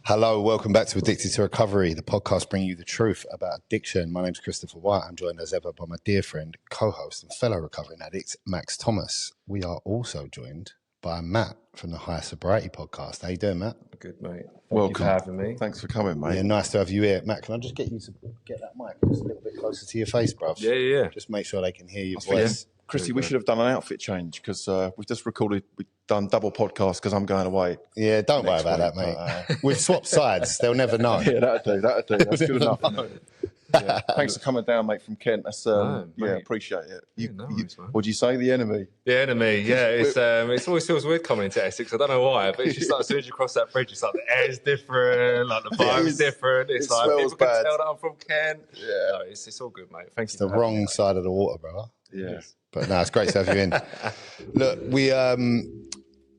Hello, welcome back to Addicted to Recovery, the podcast bringing you the truth about addiction. My name's Christopher White. I'm joined as ever by my dear friend, co-host and fellow recovering addict, Max Thomas. We are also joined by Matt from the High Sobriety podcast. How you doing, Matt? Good, mate. Welcome. Thank you for having me. Thanks for coming, mate. Yeah, nice to have you here. Matt, can I just get you to get that mic just a little bit closer to your face, bruv? Yeah. Just make sure they can hear your voice. Chrissy, we should have done an outfit change because we've just recorded, we've done double podcast because I'm going away. Yeah, don't worry about that, mate. We've swapped sides. They'll never know. Yeah, that'll do. That's good enough. Yeah. Thanks for coming down, mate, from Kent. That's appreciate it. What'd you say? The enemy? The enemy, yeah. It always feels weird coming into Essex. I don't know why, but it's just like as soon as you cross that bridge, it's like the air's different, like the vibe's different. It's like people can tell that I'm from Kent. Yeah, no, it's all good, mate. Thanks. It's the wrong side of the water, bro. Yeah. But no, it's great to have you in. Look,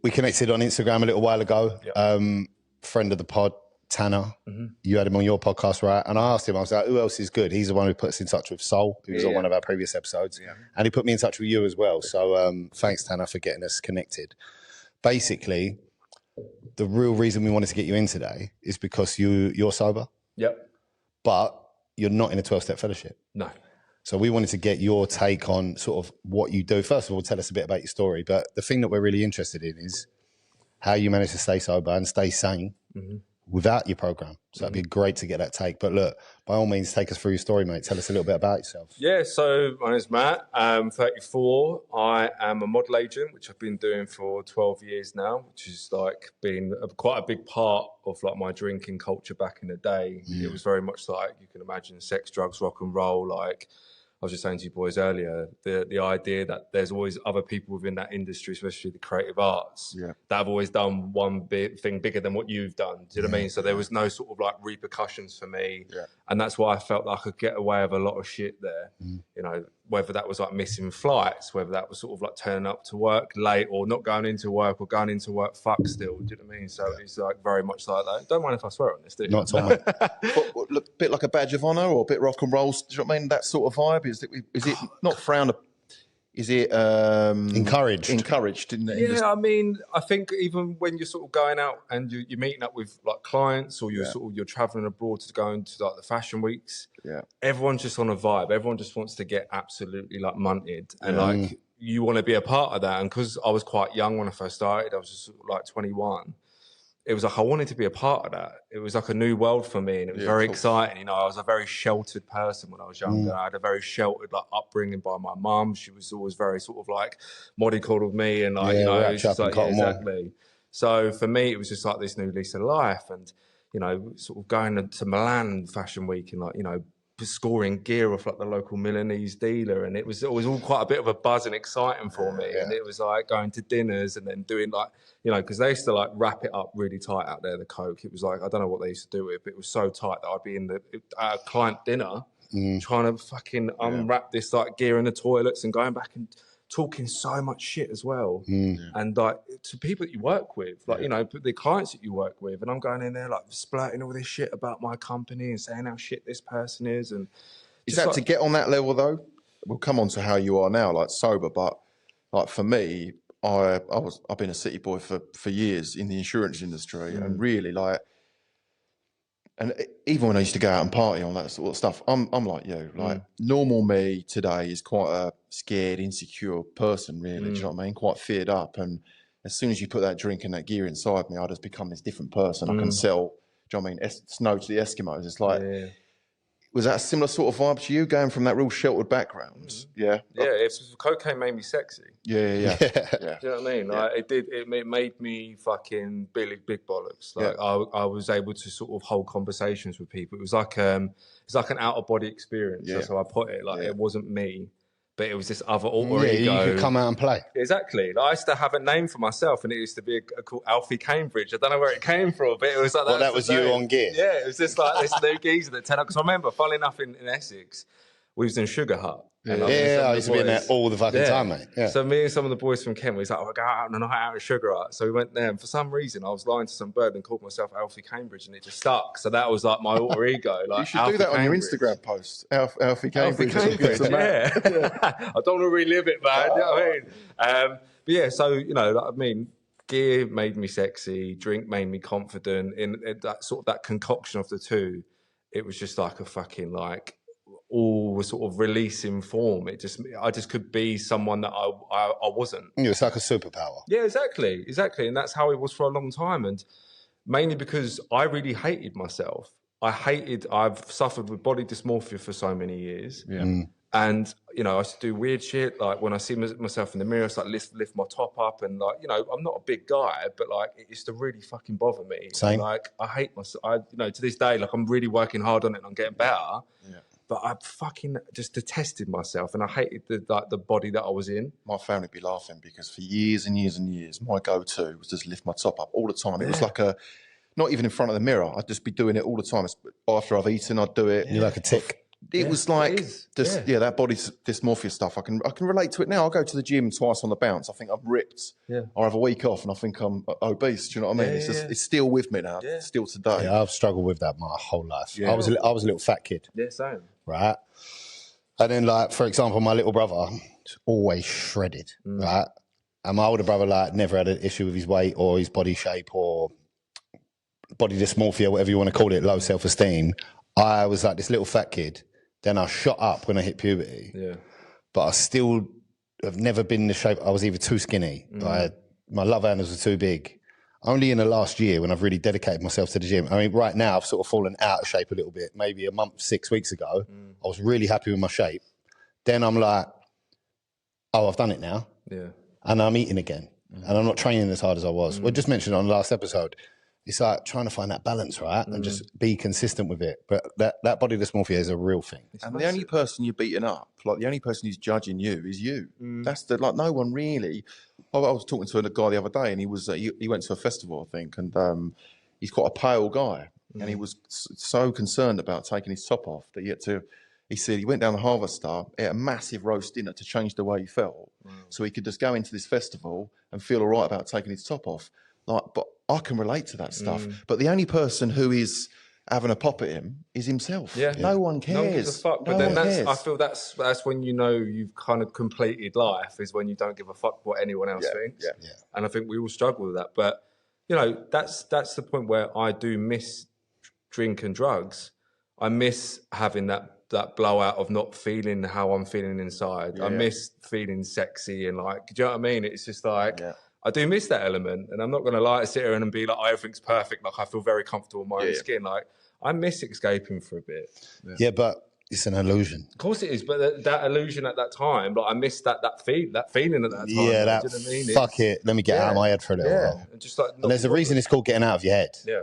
we connected on Instagram a little while ago. Yep. Friend of the pod, Tanner. Mm-hmm. You had him on your podcast, right? And I asked him, I was like, who else is good? He's the one who put us in touch with Soul, who was on one of our previous episodes. Yeah. And he put me in touch with you as well. So thanks, Tanner, for getting us connected. Basically, the real reason we wanted to get you in today is because you're sober. Yep. But you're not in a 12-step fellowship. No. So we wanted to get your take on sort of what you do. First of all, tell us a bit about your story. But the thing that we're really interested in is how you manage to stay sober and stay sane without your program. So it'd be great to get that take. But look, by all means, take us through your story, mate. Tell us a little bit about yourself. Yeah, so my name's Matt. I'm 34. I am a model agent, which I've been doing for 12 years now, which has like been quite a big part of like my drinking culture back in the day. It was very much like, you can imagine, sex, drugs, rock and roll, like I was just saying to you boys earlier, the idea that there's always other people within that industry, especially the creative arts, that have always done one thing bigger than what you've done. Do you know what I mean? So there was no sort of like repercussions for me. Yeah. And that's why I felt like I could get away with a lot of shit there. You know, whether that was like missing flights, whether that was sort of like turning up to work late or not going into work or going into work fucked still. Do you know what I mean? So it's like very much like that. Don't mind if I swear on this, do you? Not at all, mate. A bit like a badge of honour or a bit rock and roll. Do you know what I mean? That sort of vibe. Is it not frowned upon? Is it encouraged? Encouraged, isn't it? Yeah, I mean, I think even when you're sort of going out and you're meeting up with like clients or you're traveling abroad to go into like the fashion weeks, everyone's just on a vibe. Everyone just wants to get absolutely like munted and like you want to be a part of that. And because I was quite young when I first started, I was just like 21. It was like I wanted to be a part of that. It was like a new world for me, and it was very exciting. You know, I was a very sheltered person when I was younger. I had a very sheltered like upbringing by my mum. She was always very sort of like mollycoddled me, and like exactly. So for me, it was just like this new lease of life, and you know, sort of going to Milan Fashion Week and like scoring gear off like the local Milanese dealer, and it was all quite a bit of a buzz and exciting for me. And it was like going to dinners and then doing like, because they used to like wrap it up really tight out there, the Coke. It was like, I don't know what they used to do with it, but it was so tight that I'd be in at a client dinner trying to fucking unwrap this like gear in the toilets and going back and talking so much shit as well. And like to people that you work with, like, the clients that you work with, and I'm going in there like splurting all this shit about my company and saying how shit this person is. And is that like, to get on that level though? We'll come on to how you are now, like sober, but like for me, I've been a city boy for years in the insurance industry and really like, and even when I used to go out and party on that sort of stuff, I'm like you. Like normal me today is quite a scared, insecure person, really. Do you know what I mean? Quite feared up. And as soon as you put that drink and that gear inside me, I just become this different person. I can sell, do you know what I mean? Snow to the Eskimos. It's like, was that a similar sort of vibe to you, going from that real sheltered background? Yeah. Yeah, cocaine made me sexy. Yeah. Do you know what I mean? Like it made me fucking big bollocks. Like I was able to sort of hold conversations with people. It was like an out of body experience. That's how I put it. Like it wasn't me, but it was this other alter ego. You could come out and play. Exactly. Like, I used to have a name for myself, and it used to be called Alfie Cambridge. I don't know where it came from, but it was like that was you on gear. Yeah, it was just like this new geezer that turned up. Because I remember, funnily enough, in Essex, we was in Sugar Hut. I used to be in there all the fucking time, mate. Yeah. So me and some of the boys from Kent, we was like, we'll go out on a night out at Sugar Hut. So we went there, and for some reason, I was lying to some bird and called myself Alfie Cambridge, and it just stuck. So that was like my alter ego. Like, you should do that on your Instagram post, Alfie Cambridge. Yeah. I don't want to relive it, man. You know what I mean? But yeah, so, gear made me sexy, drink made me confident. In that sort of that concoction of the two, it was just like a fucking like all was sort of releasing form. I just could be someone that I wasn't. It's like a superpower. Yeah, exactly, and that's how it was for a long time, and mainly because I really hated myself. I've suffered with body dysmorphia for so many years. Yeah. And, you know, I used to do weird shit. Like when I see myself in the mirror, it's like lift my top up. And like, you know, I'm not a big guy, but like it used to really fucking bother me. Same. And, like I hate myself. To this day, like I'm really working hard on it and I'm getting better. Yeah. But I fucking just detested myself and I hated the body that I was in. My family would be laughing because for years and years and years, my go-to was just lift my top up all the time. It was like not even in front of the mirror. I'd just be doing it all the time. After I've eaten, I'd do it. You're like a tick. It was like that body dysmorphia stuff. I can relate to it now. I go to the gym twice on the bounce. I think I'm ripped. Yeah. I have a week off and I think I'm obese. Do you know what I mean? It's still with me now. Yeah. Still today. Yeah, I've struggled with that my whole life. Yeah. I was a little fat kid. Yeah, same. Right. And then, like, for example, my little brother was always shredded. Right. And my older brother, like, never had an issue with his weight or his body shape or body dysmorphia, whatever you want to call it, low self-esteem. I was like this little fat kid. Then I shot up when I hit puberty. Yeah. But I still have never been in the shape. I was either too skinny. My love handles were too big. Only in the last year when I've really dedicated myself to the gym. I mean, right now I've sort of fallen out of shape a little bit. Maybe a month, 6 weeks ago, I was really happy with my shape. Then I'm like, oh, I've done it now. Yeah. And I'm eating again. And I'm not training as hard as I was. We just mentioned on the last episode, it's like trying to find that balance, right? And just be consistent with it. But that body dysmorphia is a real thing. And the only person you're beating up, like the only person who's judging you is you. That's no one really. I was talking to a guy the other day and he went to a festival, I think, and he's quite a pale guy. And he was so concerned about taking his top off that he said he went down the Harvester, ate a massive roast dinner to change the way he felt. So he could just go into this festival and feel all right about taking his top off. But I can relate to that stuff. But the only person who is having a pop at him is himself. Yeah. No one cares. No one gives a fuck. But then I feel that's when you know you've kind of completed life, is when you don't give a fuck what anyone else thinks. Yeah. And I think we all struggle with that. But, you know, that's the point where I do miss drink and drugs. I miss having that blowout of not feeling how I'm feeling inside. Yeah. I miss feeling sexy and like, do you know what I mean? It's just like... Yeah. I do miss that element, and I'm not going to lie, sit here and be like, oh, everything's perfect. Like, I feel very comfortable in my own skin. Like, I miss escaping for a bit. Yeah, but it's an illusion. Of course it is, but that illusion at that time, like, I missed that feeling at that time. Yeah, like, do you know what I mean? Fuck it, let me get out of my head for a little while. And there's a reason it's called getting out of your head. Yeah.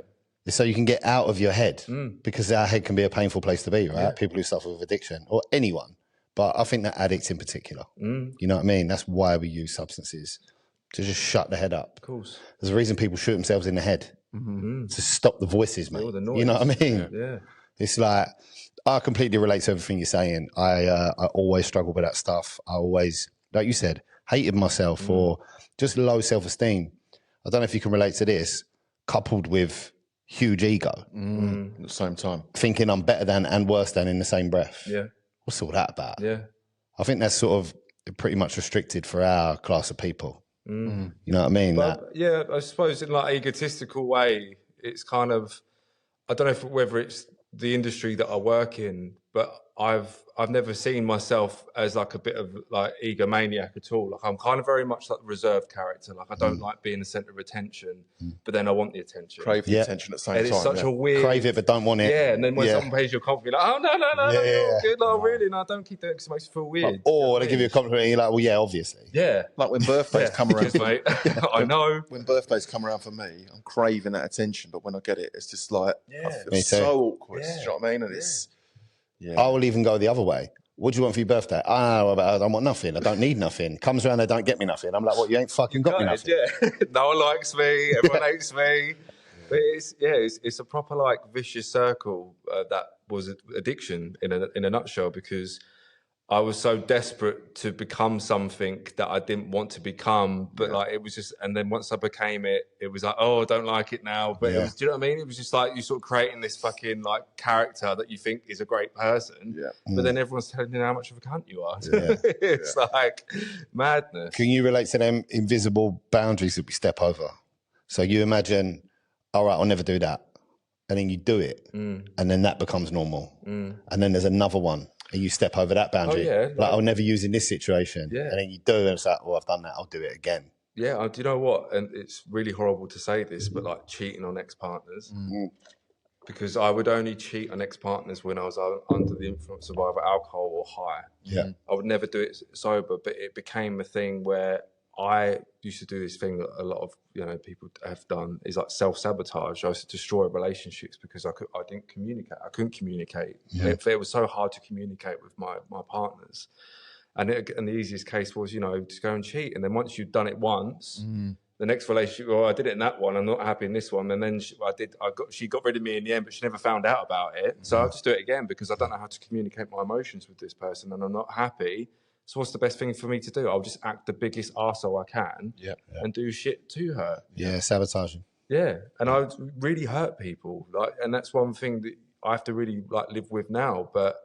So you can get out of your head, because our head can be a painful place to be, right? Yeah. People who suffer with addiction, or anyone. But I think that addicts in particular. You know what I mean? That's why we use substances. To just shut the head up. Of course. There's a reason people shoot themselves in the head. To stop the voices, mate. You know what I mean? Yeah. It's like, I completely relate to everything you're saying. I always struggle with that stuff. I always, like you said, hated myself or just low self-esteem. I don't know if you can relate to this, coupled with huge ego. At the same time. Thinking I'm better than and worse than in the same breath. Yeah. What's all that about? Yeah. I think that's sort of pretty much restricted for our class of people. You know what I mean? But, yeah, I suppose in like egotistical way, it's kind of, I don't know whether it's the industry that I work in, but I've never seen myself as like a bit of like egomaniac at all. Like I'm kind of very much like the reserved character. Like I don't like being the centre of attention, but then I want the attention. Crave the attention at the same time. It's such a weird... Crave it, but don't want it. Yeah, and then when someone pays you a compliment, you're like, oh, no, you're all good. No, really, no, don't keep doing it because it makes you feel weird. Or they give you a compliment and you're like, well, yeah, obviously. Yeah. Like when birthdays come around. Mate. I know. When birthdays come around for me, I'm craving that attention, but when I get it, it's just like, I feel so awkward. Do you know what I mean? And it's... Yeah. I will even go the other way. What do you want for your birthday? I don't want nothing. I don't need nothing. Comes around, they don't get me nothing. I'm like, what? You ain't fucking got me nothing. Yeah. No one likes me. Everyone hates me. But it's a proper like vicious circle that was addiction in a nutshell, because I was so desperate to become something that I didn't want to become, but like it was just, and then once I became it, it was like, oh, I don't like it now. But it was, do you know what I mean? It was just like you sort of creating this fucking like character that you think is a great person, but then everyone's telling you how much of a cunt you are. It's like madness. Can you relate to them invisible boundaries that we step over? So you imagine, all right, I'll never do that. And then you do it. And then that becomes normal. And then there's another one. And you step over that boundary. Oh, yeah. Like, I'll never use in this situation. Yeah. And then you do it, and it's like, well, I've done that, I'll do it again. Yeah, do you know what? And it's really horrible to say this, but like cheating on ex-partners. Because I would only cheat on ex-partners when I was under the influence of either alcohol or high. Yeah. I would never do it sober, but it became a thing where I used to do this thing that a lot of people have done, is like self-sabotage. I used to destroy relationships because I didn't communicate. I couldn't communicate. Yeah. It was so hard to communicate with my partners. And the easiest case was, just go and cheat. And then once you've done it once, the next relationship, well, I did it in that one, I'm not happy in this one. And then she got rid of me in the end, but she never found out about it. So I'll just do it again because I don't know how to communicate my emotions with this person and I'm not happy. So what's the best thing for me to do? I'll just act the biggest arsehole I can and do shit to her. Yeah, sabotaging. Yeah, and I really hurt people. And that's one thing that I have to really live with now. But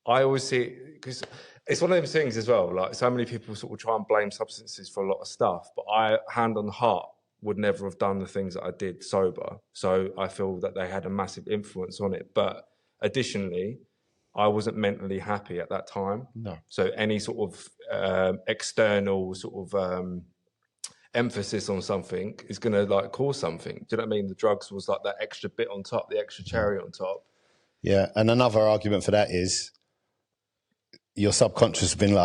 I always see it, because it's one of those things as well. Like, so many people sort of try and blame substances for a lot of stuff, but I, hand on heart, would never have done the things that I did sober. So I feel that they had a massive influence on it. But additionally, I wasn't mentally happy at that time. No. So any sort of external sort of emphasis on something is going to cause something. Do you know what I mean? The drugs was like that extra bit on top, the extra cherry on top. Yeah, and another argument for that is your subconscious has been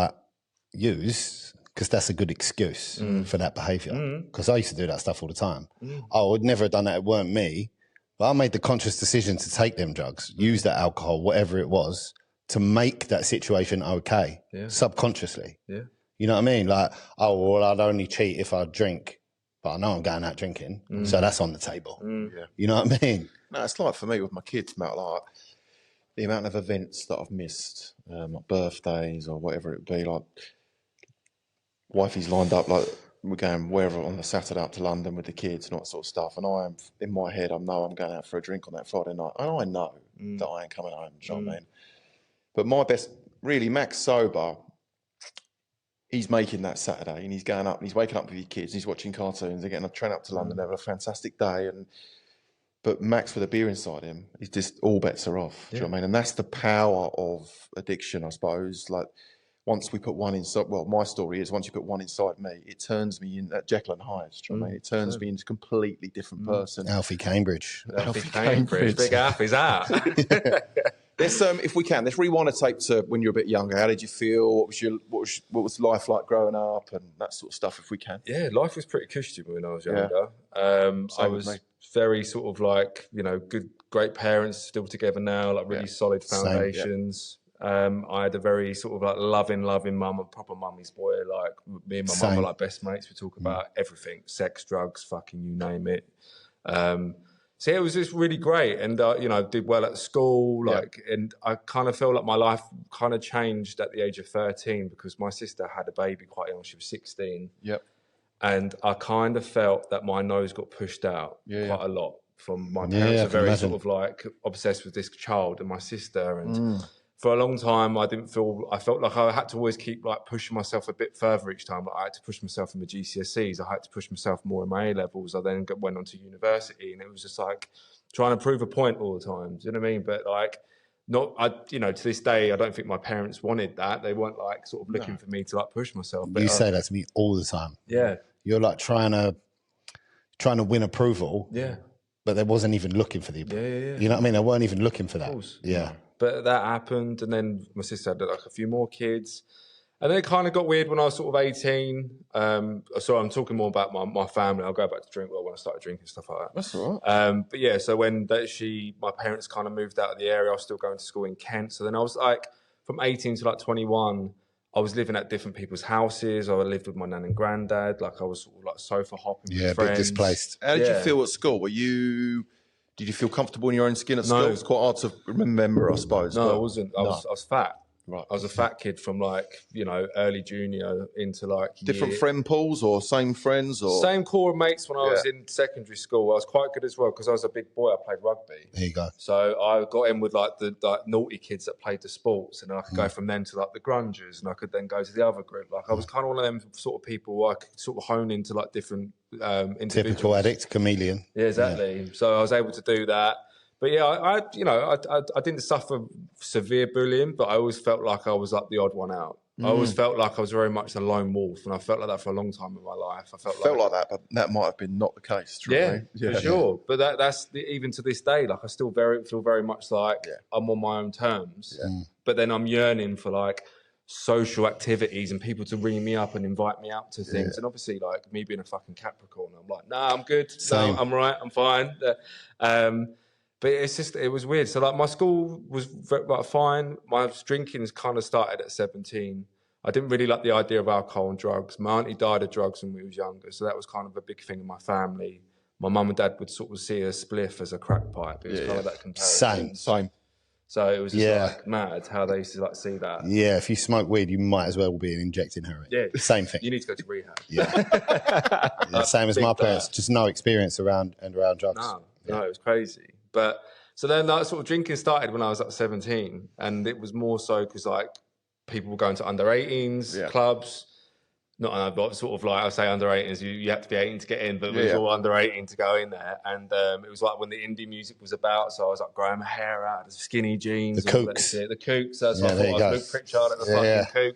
use, because that's a good excuse for that behaviour. Because I used to do that stuff all the time. I would never have done that, it weren't me. But I made the conscious decision to take them drugs, use that alcohol, whatever it was, to make that situation okay, subconsciously. Yeah. You know what I mean? Like, I'd only cheat if I drink, but I know I'm going out drinking, so that's on the table. Yeah. You know what I mean? No, it's like for me with my kids, Matt, the amount of events that I've missed, like birthdays or whatever it be, like wifey's lined up, we're going wherever on the Saturday up to London with the kids and all that sort of stuff. And I am, in my head, I know I'm going out for a drink on that Friday night. And I know that I ain't coming home, do you know what I mean? But my best, really, Max sober, he's making that Saturday and he's going up and he's waking up with his kids, he's watching cartoons, they're getting a train up to London, having a fantastic day. But Max with a beer inside him, he's just, all bets are off, do you know what I mean? And that's the power of addiction, I suppose. Once we put one inside, well, my story is once you put one inside me, it turns me in at Jekyll and Hyde. Do you know what I mean? It turns me into a completely different person. Alfie Cambridge. Alfie Cambridge. Big Alfie's out. Let's, if we can, let's rewind a tape to when you were a bit younger. How did you feel? What was life like growing up and that sort of stuff, if we can? Yeah, life was pretty cushy when I was younger. I was very sort of good, great parents, still together now, really solid foundations. I had a very sort of loving mum, a proper mummy's boy. Me and my mum were best mates. We talk about everything, sex, drugs, fucking you name it. So it was just really great. And, I did well at school, and I kind of feel like my life kind of changed at the age of 13 because my sister had a baby quite young. She was 16. Yep. And I kind of felt that my nose got pushed out quite a lot from my parents. Are very sort of obsessed with this child and my sister. And for a long time, I felt like I had to always keep pushing myself a bit further each time. I had to push myself in the GCSEs. I had to push myself more in my A levels. I then went on to university, and it was just trying to prove a point all the time. Do you know what I mean? But to this day, I don't think my parents wanted that. They weren't sort of looking for me to push myself. But you say that to me all the time. Yeah, you're trying to win approval. Yeah, but they wasn't even looking for the approval. Yeah. You know what I mean? They weren't even looking for that. Of course. Yeah. But that happened, and then my sister had a few more kids. And then it kind of got weird when I was sort of 18. So I'm talking more about my family. I'll go back to drink when I started drinking, stuff like that. That's all right. But yeah, so when my parents kind of moved out of the area, I was still going to school in Kent. So then I was from 18 to 21, I was living at different people's houses. I lived with my nan and granddad. I was sort of sofa hopping with friends. Yeah, a bit displaced. How did you feel at school? Did you feel comfortable in your own skin at school? No. It's quite hard to remember, I suppose. No, I wasn't. I was fat. Right. I was a fat kid from like, you know, early junior into like Different friend pools or same friends or same core of mates when I was in secondary school. I was quite good as well because I was a big boy. I played rugby. There you go. So I got in with like the naughty kids that played the sports, and I could go from them to like the grungers, and I could then go to the other group. Like I was kind of one of them sort of people where I could sort of hone into like different individuals. Typical addict, chameleon. Yeah, exactly. Yeah. So I was able to do that. But yeah, I didn't suffer severe bullying, but I always felt like I was like the odd one out. I always felt like I was very much a lone wolf, and I felt like that for a long time in my life. I felt like that, but that might have been not the case. Truly. Yeah, for sure. But that's even to this day. Like I still feel very much like I'm on my own terms. Yeah. But then I'm yearning for like social activities and people to ring me up and invite me out to things. And obviously, like me being a fucking Capricorn, I'm like, nah, I'm good. No, I'm right. I'm fine. But it's just, it was weird. So like my school was fine. My drinking has kind of started at 17. I didn't really like the idea of alcohol and drugs. My auntie died of drugs when we was younger. So that was kind of a big thing in my family. My mum and dad would sort of see a spliff as a crack pipe. It was kind of that comparison. Same. So it was just like mad how they used to like see that. Yeah, if you smoke weed, you might as well be injecting heroin. Yeah. Same thing. You need to go to rehab. Yeah. Same as my parents, just no experience around drugs. No, it was crazy. But so then that sort of drinking started when I was like 17, and it was more so because like people were going to under 18s clubs. Not but sort of like I say under 18s, you have to be 18 to get in, but it was all under 18 to go in there. And it was like when the indie music was about, so I was like growing my hair out, the skinny jeans, the Kooks. The Kooks. That's what I thought. I was Luke Pritchard at the fucking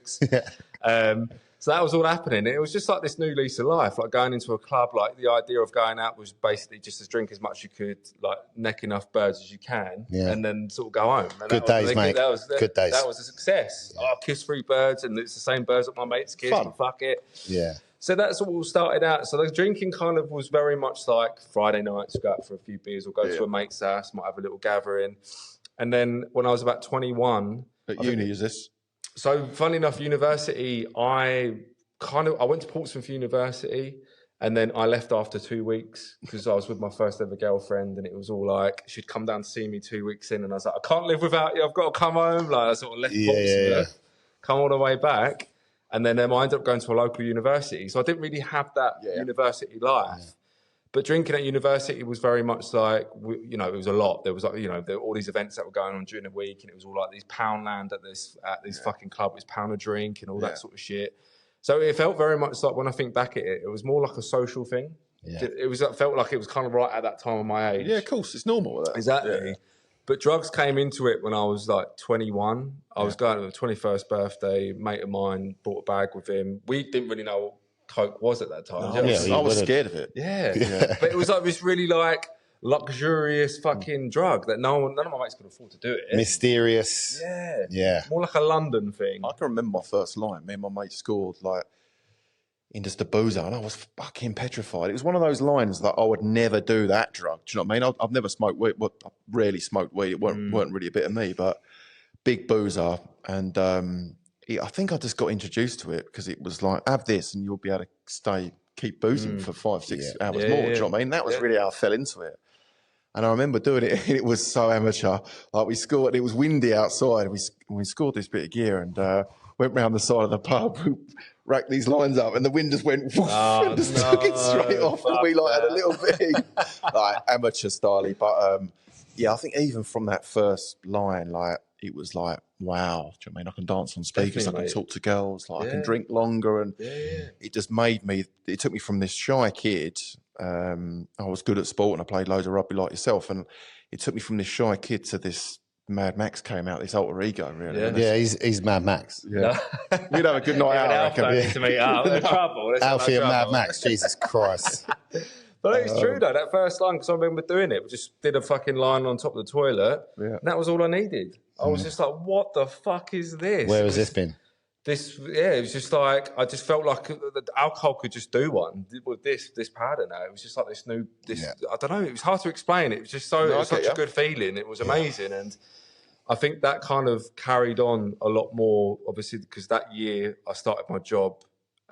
Kooks. So that was all happening. It was just like this new lease of life, like going into a club. Like the idea of going out was basically just to drink as much as you could, like neck enough birds as you can, and then sort of go home. And good days, mate. Good days. That was a success. I kissed 3 birds, and it's the same birds that my mates kissed. And fuck it. Yeah. So that's all started out. So the drinking kind of was very much like Friday nights, go out for a few beers, or go to a mate's house, might have a little gathering. And then when I was about 21, at uni, is this? So, funny enough, university, I went to Portsmouth University, and then I left after 2 weeks because I was with my first ever girlfriend, and it was all like, she'd come down to see me 2 weeks in, and I was like, I can't live without you, I've got to come home. Like, I sort of left Portsmouth, come all the way back, and then I ended up going to a local university. So I didn't really have that university life. Yeah. But drinking at university was very much like, it was a lot. There was like, there were all these events that were going on during the week, and it was all like these £1 at this fucking club, it was £1 a drink and all that sort of shit. So it felt very much like, when I think back at it, it was more like a social thing. Yeah. It felt like it was kind of right at that time of my age. Yeah, of course, it's normal with that. Exactly. Yeah. But drugs came into it when I was like 21. I was going to the 21st birthday. A mate of mine bought a bag with him. We didn't really know what Coke was at that time. I was scared of it. Yeah. But it was like this really like luxurious fucking drug that none of my mates could afford to do it. Mysterious. Yeah. More like a London thing. I can remember my first line. Me and my mate scored like in just a boozer, and I was fucking petrified. It was one of those lines that I would never do that drug. Do you know what I mean? I've never smoked weed. Well, I rarely smoked weed. It weren't really a bit of me, but big boozer. And I think I just got introduced to it because it was like, have this and you'll be able to keep boozing for 5-6 hours more. Do you know what I mean? That was really how I fell into it. And I remember doing it, and it was so amateur. Like we scored, it was windy outside, and we scored this bit of gear, and went round the side of the pub, racked these lines up, and the wind just went woof, and just took it straight off, and we like had a little bit like amateur style. But I think even from that first line, like it was like, wow, do you know what I mean? I can dance on speakers, definitely, I can talk to girls, like I can drink longer, and it just made me. It took me from this shy kid. I was good at sport and I played loads of rugby like yourself, and it took me from this shy kid to this Mad Max came out, this alter ego, really. Yeah, he's Mad Max. Yeah. You'd have a good night out, I reckon. Alfie to meet up. Trouble. Alfie and Mad Max, Jesus Christ. But it's true though, that first line, because I remember doing it, we just did a fucking line on top of the toilet, and that was all I needed. I was just like, what the fuck is this? Where has this been? It was just like, I just felt like the alcohol could just do one with this powder now. It was just like I don't know, it was hard to explain. It was just such a good feeling. It was amazing. And I think that kind of carried on a lot more, obviously, because that year I started my job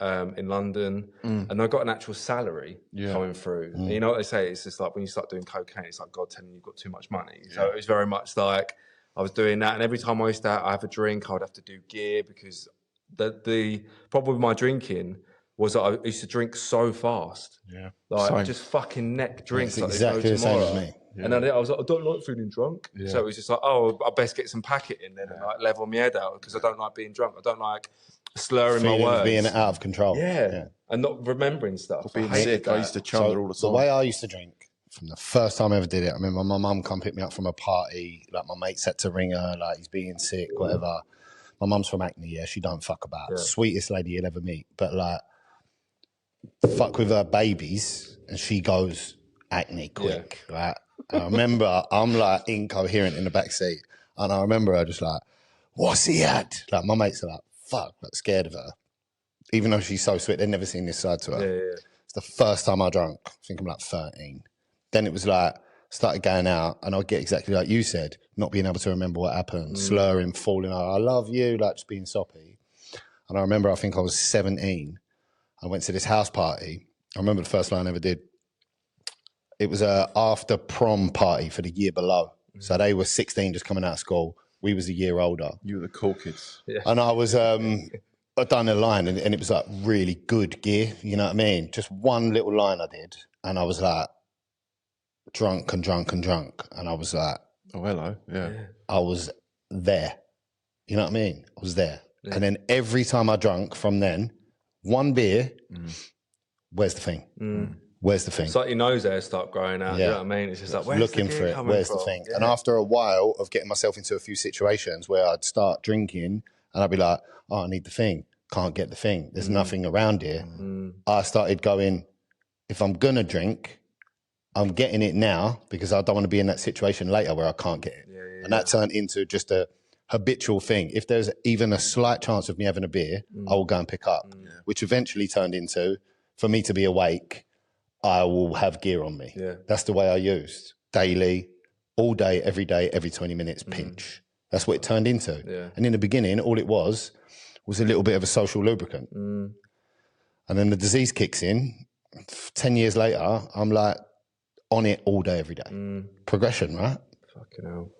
in London, and I got an actual salary coming through. And you know what they say? It's just like when you start doing cocaine, it's like God telling you you've got too much money. So it was very much like, I was doing that. And every time I used to have a drink, I would have to do gear because the problem with my drinking was that I used to drink so fast. Yeah. Like Same. just fucking neck drinks. It's Like exactly there's the no same tomorrow. as me. And then I was like, I don't like feeling drunk. Yeah. So it was just like, oh, I best get some packet in then and like level my head out because I don't like being drunk. I don't like slurring my Feelings words. being out of control. Yeah. And not remembering stuff. Being I hated sick, I that. used to chunder all the The time. way I used to drink from the first time I ever did it, I remember my mum come pick me up from a party, like my mate set to ring her, like he's being sick, whatever. My mum's from Acne, yeah, she don't fuck about. Yeah. Sweetest lady you'll ever meet. But like, fuck with her babies, and she goes acne quick, right? And I remember I'm like incoherent in the back seat, and I remember her just like, what's he had? Like my mates are like, fuck, like scared of her. Even though she's so sweet, they'd never seen this side to her. Yeah. It's the first time I drank. I think I'm like 13. Then it was like, started going out, and I'd get exactly like you said, not being able to remember what happened, slurring, falling out, I love you, like just being soppy. And I remember, I think I was 17. I went to this house party. I remember the first line I ever did. It was a after prom party for the year below. So they were 16, just coming out of school. We was a year older. You were the cool kids. Yeah. And I was, I'd done a line and it was like really good gear. You know what I mean? Just one little line I did. And I was like drunk. And I was like, Oh, hello. Yeah. I was there. You know what I mean? I was there. Yeah. And then every time I drank from then, one beer, where's the thing? Where's the thing? It's like your nose hairs start growing out. Yeah. You know what I mean? It's just like, where's looking the for it. Where's the thing? Yeah. And after a while of getting myself into a few situations where I'd start drinking and I'd be like, oh, I need the thing. Can't get the thing. There's nothing around here. I started going, if I'm going to drink, I'm getting it now because I don't want to be in that situation later where I can't get it. And that turned into just a habitual thing. If there's even a slight chance of me having a beer, I will go and pick up, which eventually turned into, for me to be awake, I will have gear on me. Yeah. That's the way I used. Daily, all day, every 20 minutes, pinch. That's what it turned into. Yeah. And in the beginning, all it was a little bit of a social lubricant. And then the disease kicks in. 10 years later, I'm like on it all day, every day. Progression, right? Fucking hell.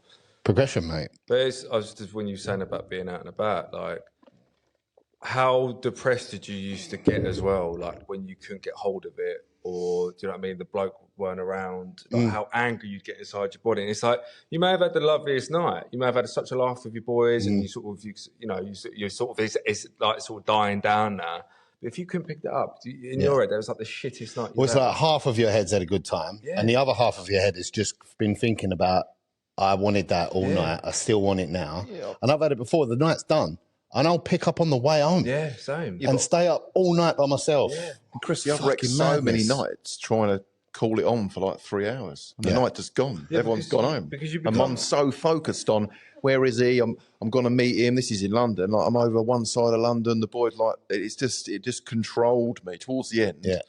Progression, mate. But I was just, when you were saying about being out and about, like, how depressed did you used to get as well? Like when you couldn't get hold of it, or do you know what I mean? The bloke weren't around. Like how angry you'd get inside your body. And it's like you may have had the loveliest night. You may have had such a laugh with your boys, and you sort of, you're sort of it's like sort of dying down now. But if you couldn't pick that up in your head, that was like the shittest night. Well, it's like half of your head's had a good time, and the other half of your head has just been thinking about, I wanted that all night. I still want it now, and I've had it before. The night's done. And I'll pick up on the way home. Yeah, same. And stay up all night by myself. Yeah. And Chris, I've wrecked so many nights trying to call it on for like 3 hours. And the night just gone. Yeah, everyone's gone home. And Mum's so focused on, where is he? I'm going to meet him. This is in London. Like, I'm over one side of London. The boys, like, it just controlled me towards the end. Yeah.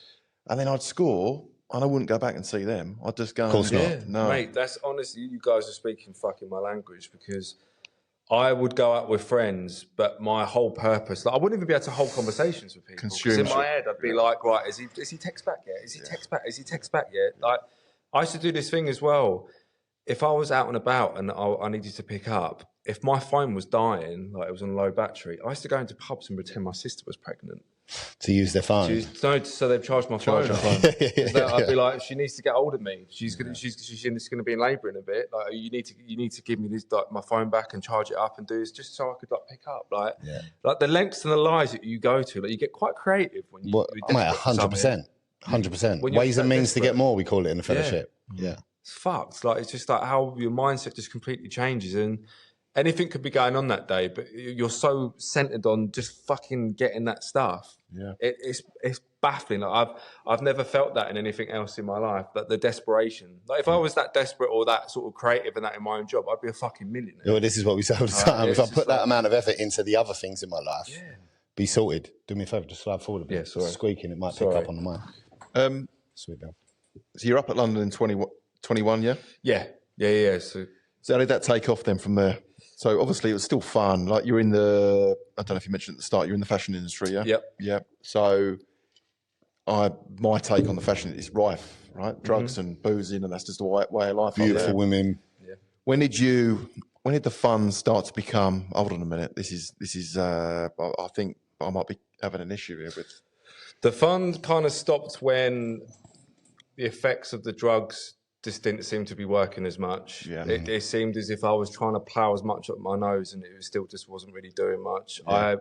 And then I'd score, and I wouldn't go back and see them. I'd just go. Of course not. No. Mate, that's honestly, you guys are speaking fucking my language, because I would go out with friends, but my whole purpose, like, I wouldn't even be able to hold conversations with people. Because in my head, I'd be like, right, is he text back yet? Is he text back? Is he text back yet? Like, I used to do this thing as well. If I was out and about and I needed to pick up, if my phone was dying, like it was on low battery, I used to go into pubs and pretend my sister was pregnant. To use their phone? So they've charged my phone. I'd be like, she needs to get hold of me. She's gonna be in labour in a bit. Like, you need to give me this, like, my phone back and charge it up and do this, just so I could, like, pick up. Like the lengths and the lies that you go to. Like, you get quite creative when you. Mate, 100%. Ways and means to get more. We call it in the fellowship. Yeah. It's fucked. Like, it's just like how your mindset just completely changes, and anything could be going on that day, but you're so centered on just fucking getting that stuff. Yeah, it's baffling. Like, I've never felt that in anything else in my life. Like the desperation. Like if I was that desperate or that sort of creative and that in my own job, I'd be a fucking millionaire. Well, this is what we say all the time. If I put that amount of effort into the other things in my life, be sorted. Do me a favour, just slide forward a bit. Yeah, sorry. Squeaking, it might pick up on the mic. Sweet down. So you're up at London in 21, yeah? Yeah. So how did that take off then from there? So obviously it was still fun. Like, you're in the, I don't know if you mentioned at the start, you're in the fashion industry, yeah? Yep. So my take on the fashion is rife, right? Drugs and boozing, and that's just the way of life. Beautiful women. Yeah. When did you when did the fun start to become? Hold on a minute. This is. I think I might be having an issue here with. The fun kind of stopped when the effects of the drugs just didn't seem to be working as much. Yeah. It seemed as if I was trying to plough as much up my nose, and it still just wasn't really doing much. Yeah.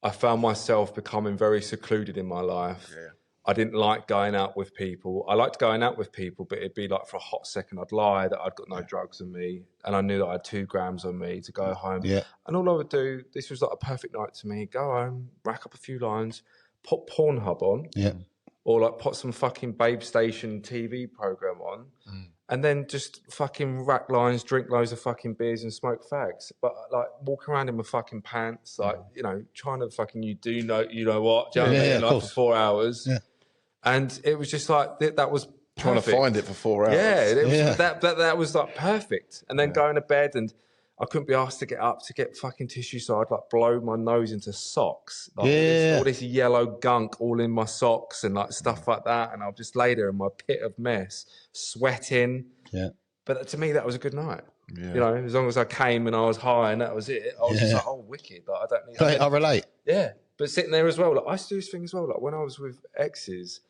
I found myself becoming very secluded in my life. Yeah. I didn't like going out with people. I liked going out with people, but it'd be like for a hot second I'd lie that I'd got no drugs on me, and I knew that I had 2 grams on me to go home. Yeah. And all I would do, this was like a perfect night to me, go home, rack up a few lines, put Pornhub on, or like put some fucking Babe Station TV program on, and then just fucking rack lines, drink loads of fucking beers and smoke fags. But like walk around in my fucking pants, like, you know, trying to fucking, you know what, do you know what I mean? Like for 4 hours. Yeah. And it was just like, that was perfect. Trying to find it for 4 hours. Yeah, it was, that was like perfect. And then going to bed, and I couldn't be asked to get up to get fucking tissue, so I'd like blow my nose into socks. Like all this yellow gunk all in my socks and like stuff like that. And I'll just lay there in my pit of mess, sweating. Yeah. But to me, that was a good night. Yeah. You know, as long as I came and I was high and that was it, I was just like, oh, wicked. Like, I don't need. I relate. Yeah. But sitting there as well, like I used to do this thing as well. Like when I was with exes,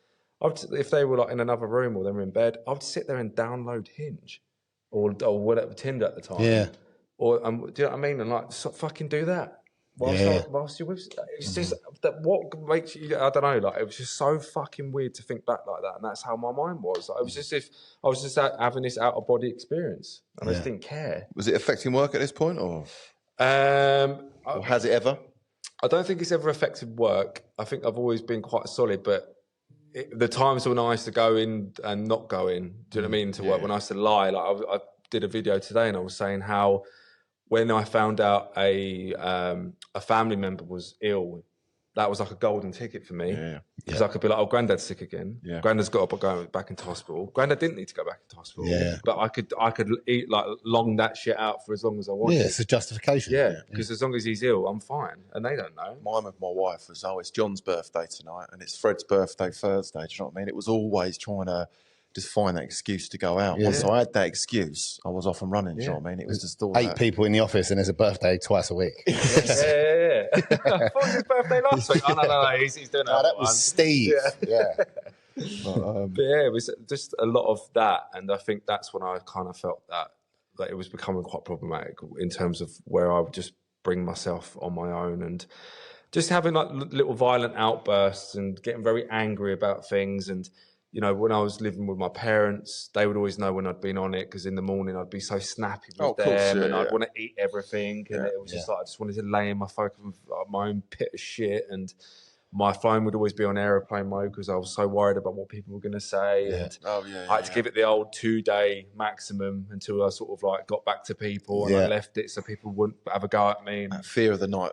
if they were like in another room or they were in bed, I would sit there and download Hinge or whatever, Tinder at the time. Yeah. Or do you know what I mean? And like, fucking do that whilst you're with. It's just that what makes you. I don't know. Like it was just so fucking weird to think back like that, and that's how my mind was. Like, it was just if I was just having this out of body experience, and I just didn't care. Was it affecting work at this point, or has it ever? I don't think it's ever affected work. I think I've always been quite solid, but the times when I used to go in and not go in, do you know what I mean, to work, when I used to lie, like I did a video today and I was saying how when I found out a family member was ill, that was like a golden ticket for me. Because I could be like, oh, Granddad's sick again. Yeah. Granddad's got to go back into hospital. Granddad didn't need to go back into hospital. Yeah. But I could eat like long that shit out for as long as I wanted. Yeah, it's a justification. Yeah, because as long as he's ill, I'm fine. And they don't know. Mine with my wife was, it's John's birthday tonight and it's Fred's birthday Thursday. Do you know what I mean? It was always trying to just find that excuse to go out. Once I had that excuse, I was off and running. Do you know what I mean? It was just all 8 people in the office and there's a birthday twice a week. I thought it was his birthday last week. Oh, no, he's doing that. That was Steve. But it was just a lot of that. And I think that's when I kind of felt that it was becoming quite problematic in terms of where I would just bring myself on my own and just having like little violent outbursts and getting very angry about things. And you know, when I was living with my parents, they would always know when I'd been on it because in the morning I'd be so snappy with them and I'd want to eat everything. And it was just like I just wanted to lay in my my own pit of shit. And my phone would always be on airplane mode because I was so worried about what people were going to say. And I had to give it the old 2-day maximum until I sort of like got back to people and I left it so people wouldn't have a go at me. And that fear of the night,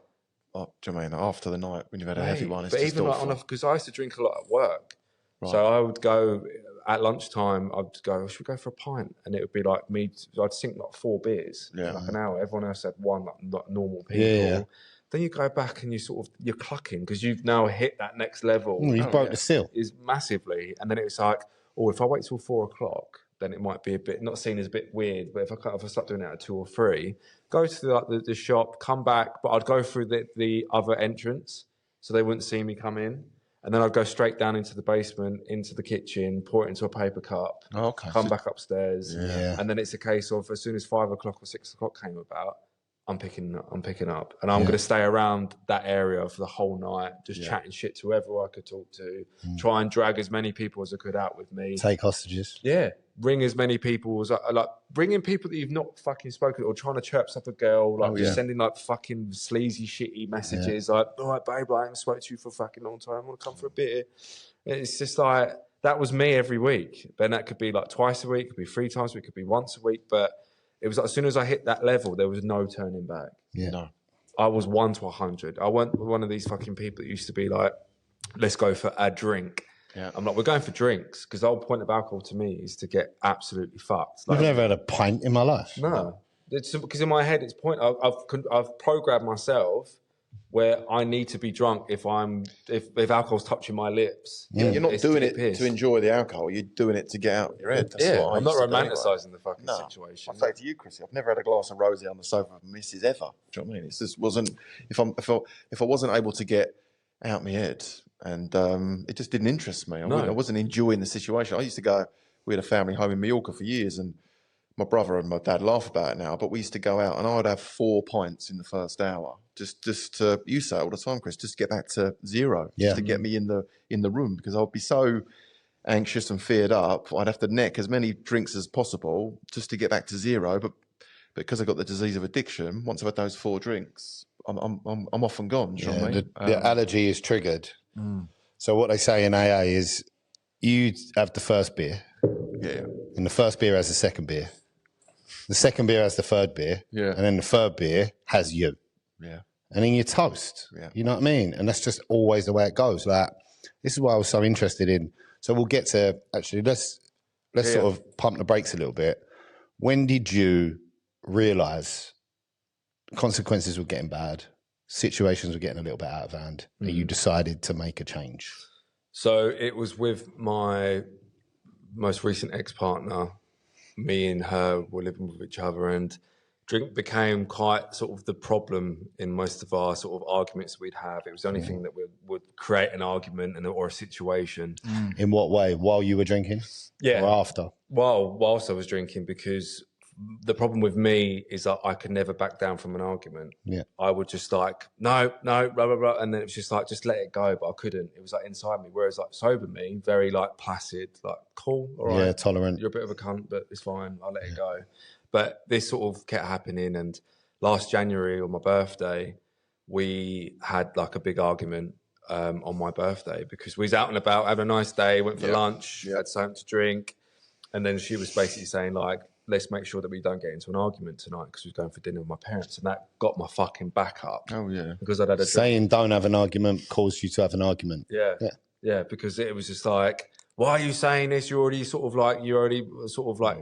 do you mean after the night when you've had a heavy one? It's but just even awful. like because I used to drink a lot at work. Right. So I would go at lunchtime, I'd go, should we go for a pint? And it would be like me, I'd sink like 4 beers in like an hour. Everyone else had one, like normal people. Yeah. Then you go back and you're clucking because you've now hit that next level. You've broke the seal. Is massively. And then it's like, if I wait till 4 o'clock, then it might be a bit, not seen as a bit weird, but if I start doing it at 2 or 3, go to the shop, come back, but I'd go through the other entrance so they wouldn't see me come in. And then I'd go straight down into the basement, into the kitchen, pour it into a paper cup, come back upstairs. Yeah. And then it's a case of as soon as 5 o'clock or 6 o'clock came about, I'm picking up. And I'm going to stay around that area for the whole night, just chatting shit to whoever I could talk to, try and drag as many people as I could out with me. Take hostages. Yeah. Bring as many people as like bringing people that you've not fucking spoken to or trying to chirps up a girl, like just sending like fucking sleazy, shitty messages like, all right, babe, I haven't spoken to you for a fucking long time. I want to come for a beer. It's just like, that was me every week. Then that could be like twice a week, could be 3 times a week, could be once a week. But it was like, as soon as I hit that level, there was no turning back. Yeah. No. I was 1 to 100. I wasn't one of these fucking people that used to be like, let's go for a drink. Yeah. I'm like, we're going for drinks because the whole point of alcohol to me is to get absolutely fucked. Like, I've never had a pint in my life. No. It's because in my head, it's I've programmed myself where I need to be drunk if alcohol's touching my lips. Yeah, you're not doing it to enjoy the alcohol. You're doing it to get out your head. That's what I'm not romanticising the fucking situation. I say to you, Chrissy, I've never had a glass of rosé on the sofa with Mrs. ever. Do you know what I mean? It just wasn't. If I wasn't able to get out my head, and it just didn't interest me. I wasn't enjoying the situation. I used to go. We had a family home in Mallorca for years, and my brother and my dad laugh about it now, but we used to go out and I'd have 4 pints in the first hour. Just to, you say all the time, Chris, just to get back to zero, just to get me in the room, because I'd be so anxious and feared up. I'd have to neck as many drinks as possible just to get back to zero. But because I've got the disease of addiction, once I've had those 4 drinks, I'm off and gone. Do you know what I mean? The allergy is triggered. So what they say in AA is you have the first beer. Yeah. And the first beer has the second beer. The second beer has the third beer. Yeah. And then the third beer has you. Yeah. And then you're toast. Yeah. You know what I mean? And that's just always the way it goes. Like, this is why I was so interested in. So we'll get to, actually, let's sort of pump the brakes a little bit. When did you realise consequences were getting bad, situations were getting a little bit out of hand, and you decided to make a change? So it was with my most recent ex-partner. Me and her were living with each other, and drink became quite sort of the problem in most of our sort of arguments we'd have. It was the only thing that would create an argument or a situation. In what way? While you were drinking? Yeah. Or after? Well, whilst I was drinking, because the problem with me is that I could never back down from an argument. Yeah. I would just like, no, blah, blah, blah. And then it was just like, just let it go. But I couldn't. It was like inside me. Whereas like sober me, very like placid, like cool. All right. Yeah, tolerant. You're a bit of a cunt, but it's fine. I'll let it go. But this sort of kept happening. And last January on my birthday, we had like a big argument on my birthday because we was out and about, having a nice day, went for lunch, had something to drink. And then she was basically saying like, let's make sure that we don't get into an argument tonight because we was going for dinner with my parents. And that got my fucking back up. Oh, yeah. Because I'd had a Saying don't have an argument caused you to have an argument. Yeah, because it was just like, why are you saying this? You're already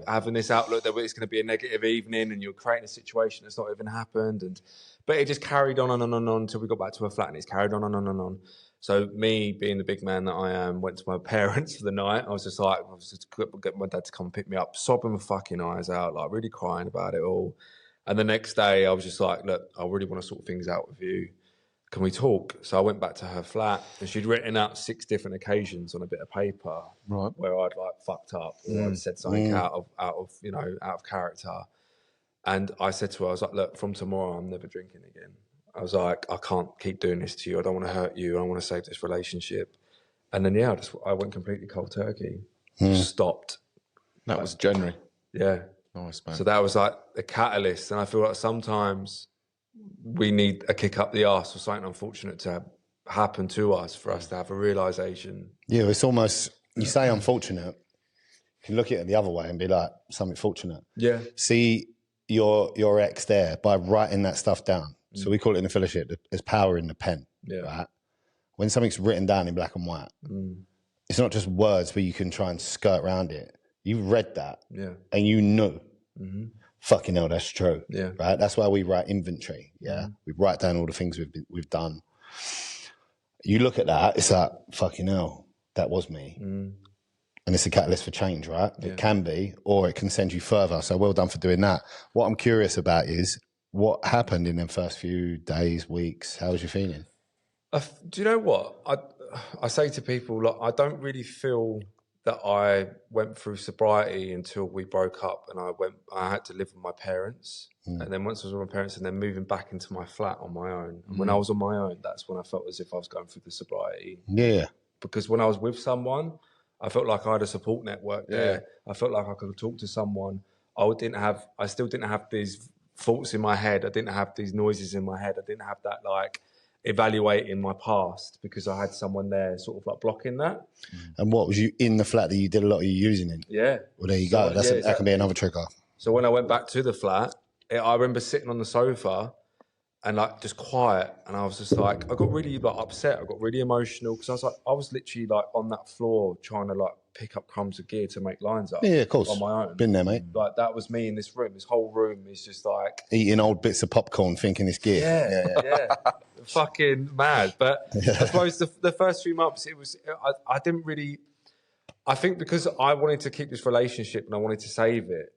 having this outlook that it's going to be a negative evening and you're creating a situation that's not even happened. But it just carried on until we got back to her flat, and it's carried on. So me, being the big man that I am, went to my parents for the night. I was just get my dad to come pick me up, sobbing my fucking eyes out, like really crying about it all. And the next day I was just like, look, I really want to sort things out with you. Can we talk? So I went back to her flat, and she'd written out 6 different occasions on a bit of paper, right, where I'd like fucked up or I'd said something out of character. And I said to her, I was like, look, from tomorrow I'm never drinking again. I was like, I can't keep doing this to you. I don't want to hurt you. I want to save this relationship. And then I went completely cold turkey. Just stopped. That was January. Yeah. Nice, man. So that was like the catalyst. And I feel like sometimes we need a kick up the arse or something unfortunate to happen to us for us to have a realisation. Yeah, it's almost, you say unfortunate, you can look at it the other way and be like, something fortunate. Yeah. See your ex there by writing that stuff down. So we call it in the fellowship, there's power in the pen, right? When something's written down in black and white, it's not just words where you can try and skirt around it. You read that and you knew. Fucking hell, that's true. Yeah. Right? That's why we write inventory. Yeah. We write down all the things we've done. You look at that, it's like, fucking hell, that was me. And it's a catalyst for change, right? It can be, or it can send you further. So well done for doing that. What I'm curious about is what happened in the first few days, weeks. How was you feeling? Do you know what? I say to people, like, I don't really feel that I went through sobriety until we broke up, and I had to live with my parents. And then once I was with my parents and then moving back into my flat on my own. And when I was on my own, that's when I felt as if I was going through the sobriety. Yeah. Because when I was with someone, I felt like I had a support network there. I felt like I could talk to someone. I still didn't have these thoughts in my head. I didn't have these noises in my head. I didn't have that like evaluating my past because I had someone there sort of like blocking that. And what was you in the flat that you did a lot of you using in? Yeah. Well, there you go. That can be another trigger. So when I went back to the flat, I remember sitting on the sofa and like just quiet, and I was just like, I got really like upset. I got really emotional because I was literally like on that floor trying to like pick up crumbs of gear to make lines up. Yeah, of course. On my own. Been there, mate. Like that was me in this room. This whole room is just like eating old bits of popcorn, thinking it's gear. Yeah. Fucking mad. But I suppose the first few months, it was I didn't really. I think because I wanted to keep this relationship and I wanted to save it,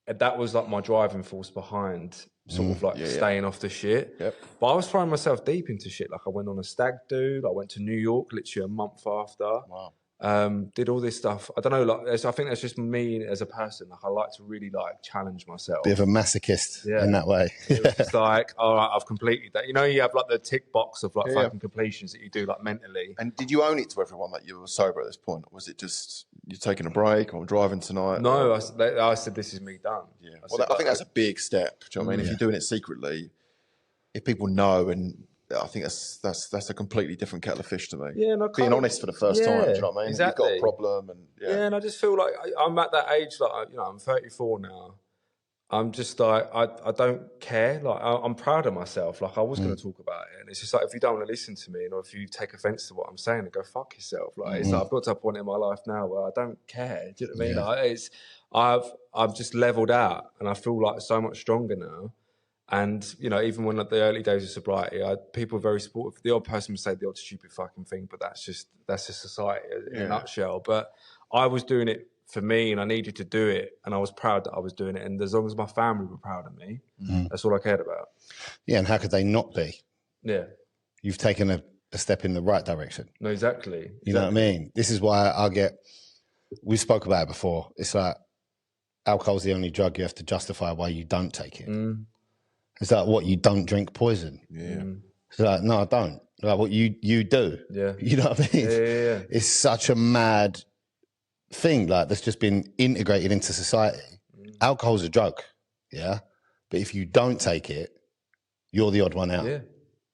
and that was like my driving force behind sort of like staying off the shit. Yep. But I was throwing myself deep into shit. Like I went on a stag do. I went to New York literally a month after. Wow. Did all this stuff. I don't know. Like I think that's just me as a person. Like I like to really like challenge myself. Bit of a masochist in that way. It was just like, all right, I've completed that. You know, you have like the tick box of like fucking completions that you do like mentally. And did you own it to everyone that you were sober at this point? Or was it just you're taking a break or driving tonight? No, I said this is me done. Yeah. I think that's a big step. Do you know what I mean? If you're doing it secretly, if people know, and I think that's a completely different kettle of fish to me. Yeah, and being honest for the first time. Do you know what I mean? Exactly. You've got a problem, and and I just feel like I'm at that age. Like I'm 34 now. I'm just like I don't care. Like I'm proud of myself. Like I was going to talk about it, and it's just like if you don't want to listen to me, or if you take offence to what I'm saying, then go fuck yourself. Like it's like I've got to a point in my life now where I don't care. Do you know what I mean? Like I've just leveled out, and I feel like so much stronger now. And, you know, even when at the early days of sobriety, people were very supportive. The odd person would say the odd stupid fucking thing, but that's just society in a nutshell. But I was doing it for me and I needed to do it. And I was proud that I was doing it. And as long as my family were proud of me, that's all I cared about. Yeah, and how could they not be? Yeah. You've taken a step in the right direction. No, exactly. You know what I mean? This is why we spoke about it before. It's like alcohol's the only drug you have to justify why you don't take it. It's like, what, you don't drink poison? Yeah. It's like, no, I don't. Like, what you do? Yeah. You know what I mean? Yeah. It's such a mad thing, like, that's just been integrated into society. Alcohol's a drug, yeah? But if you don't take it, you're the odd one out. Yeah.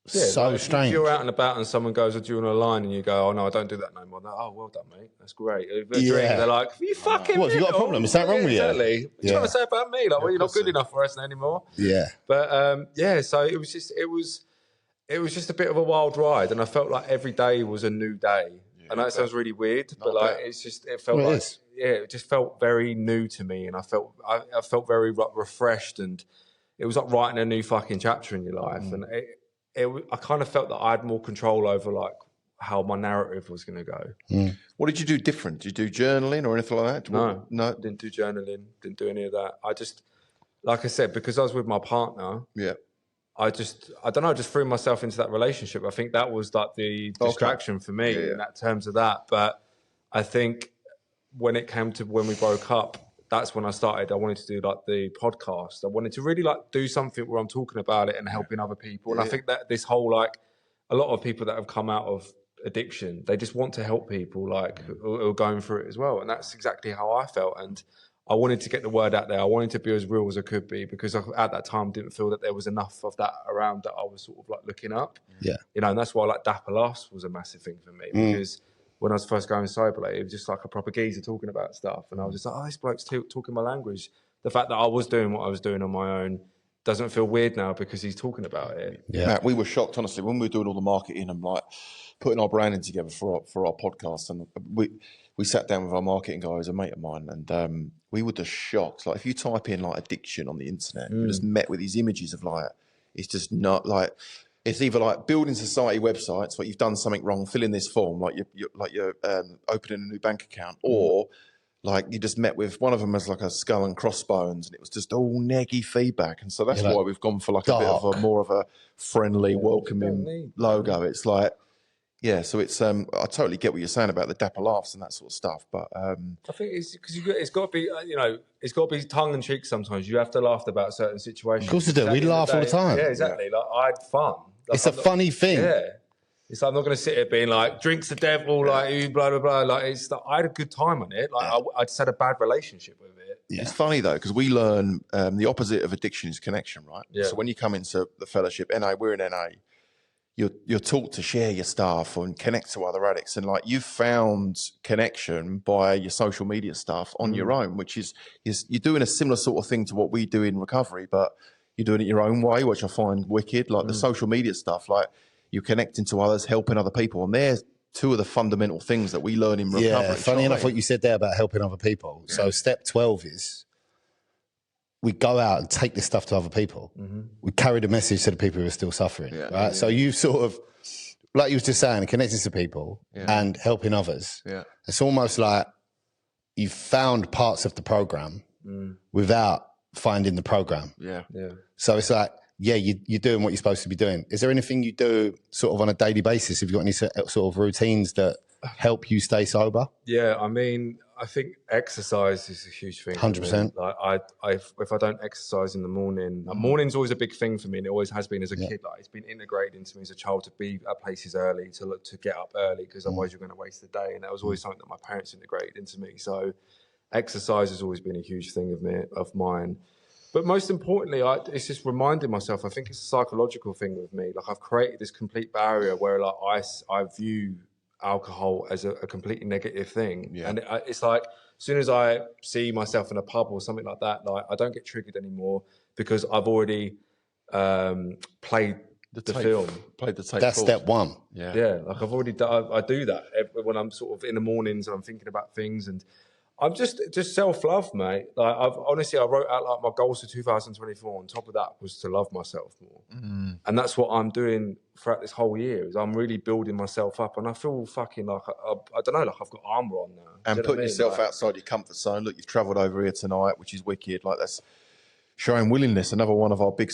So like strange. If you're out and about and someone goes, do you want a line? And you go, oh, no, I don't do that no more. They're, oh, well done, mate. That's great. They're like, you fucking what, have you got a problem? Is that wrong with you? Exactly. What are you trying to say about me? Like, well, you're not good enough for us anymore. Yeah. But, so it was just a bit of a wild ride. And I felt like every day was a new day. I know it sounds really weird, but like, it felt like, it just felt very new to me. And I felt very refreshed, and it was like writing a new fucking chapter in your life. And I kind of felt that I had more control over like how my narrative was going to go. What did you do different? Did you do journaling or anything like that? No, didn't do journaling, didn't do any of that. I just, like I said, because I was with my partner, I just threw myself into that relationship. I think that was like the distraction for me in that terms of that. But I think when it came to when we broke up, that's when I wanted to do like the podcast. I wanted to really like do something where I'm talking about it and helping other people. And I think that this whole, like, a lot of people that have come out of addiction, they just want to help people like who are going through it as well. And that's exactly how I felt. And I wanted to get the word out there. I wanted to be as real as I could be, because at that time didn't feel that there was enough of that around that I was sort of like looking up. Yeah. You know, and that's why like Dapper Laughs was a massive thing for me, because when I was first going sober, like, it was just like a proper geezer talking about stuff. And I was just like, oh, this bloke's talking my language. The fact that I was doing what I was doing on my own doesn't feel weird now because he's talking about it. Yeah. Matt, we were shocked, honestly, when we were doing all the marketing and like putting our branding together for our podcast. And we sat down with our marketing guy, who's a mate of mine, and we were just shocked. Like, if you type in like addiction on the internet, you're just met with these images of like, it's just not like, it's either like building society websites, like you've done something wrong, fill in this form, like you're opening a new bank account, or like you just met with one of them as like a skull and crossbones, and it was just all neggy feedback. And so that's why we've gone for like dark, a bit of a more of a friendly, welcoming logo. It's like, so it's I totally get what you're saying about the Dapper Laughs and that sort of stuff, but I think it's because it's got to be, it's got to be tongue in cheek. Sometimes you have to laugh about certain situations. Of course we do. We laugh all the time. Yeah, exactly. Like, I had fun. Like, it's a funny thing. Yeah. It's like, I'm not going to sit here being like, drinks the devil, like, blah, blah, blah. Like, it's like, I had a good time on it. Like, I just had a bad relationship with it. Yeah. It's funny, though, because we learn the opposite of addiction is connection, right? Yeah. So when you come into the fellowship, we're in NA, you're taught to share your stuff and connect to other addicts. And, like, you've found connection by your social media stuff on your own, which is you're doing a similar sort of thing to what we do in recovery, but you're doing it your own way, which I find wicked. Like the social media stuff, like you're connecting to others, helping other people, and two of the fundamental things that we learn in recovery. Yeah, funny enough, what you said there about helping other people. So step 12 is we go out and take this stuff to other people. We carry the message to the people who are still suffering, right? So you sort of, like you was just saying, connecting to people and helping others. Yeah. It's almost like you've found parts of the program without finding the program. Yeah. So it's like, you're doing what you're supposed to be doing. Is there anything you do sort of on a daily basis? Have you got any sort of routines that help you stay sober? Yeah, I mean, I think exercise is a huge thing. 100%. Like if I don't exercise in the morning, like morning's always a big thing for me, and it always has been as a kid. Like it's been integrated into me as a child to be at places early, to get up early, because otherwise you're going to waste the day. And that was always something that my parents integrated into me. So exercise has always been a huge thing of mine. But most importantly, it's just reminding myself. I think it's a psychological thing with me. Like I've created this complete barrier where like I view alcohol as a completely negative thing. Yeah. And it's like as soon as I see myself in a pub or something like that, like I don't get triggered anymore because I've already played the film. Played the tape. That's step one. Yeah. Like I've already done. I do that when I'm sort of in the mornings and I'm thinking about things, and I'm just self-love, mate. Like I wrote out like my goals for 2024. On top of that was to love myself more. And that's what I'm doing throughout this whole year is I'm really building myself up, and I feel fucking like, I don't know, like I've got armor on now. And putting yourself outside your comfort zone. Look, you've travelled over here tonight, which is wicked. Like that's showing willingness. Another one of our big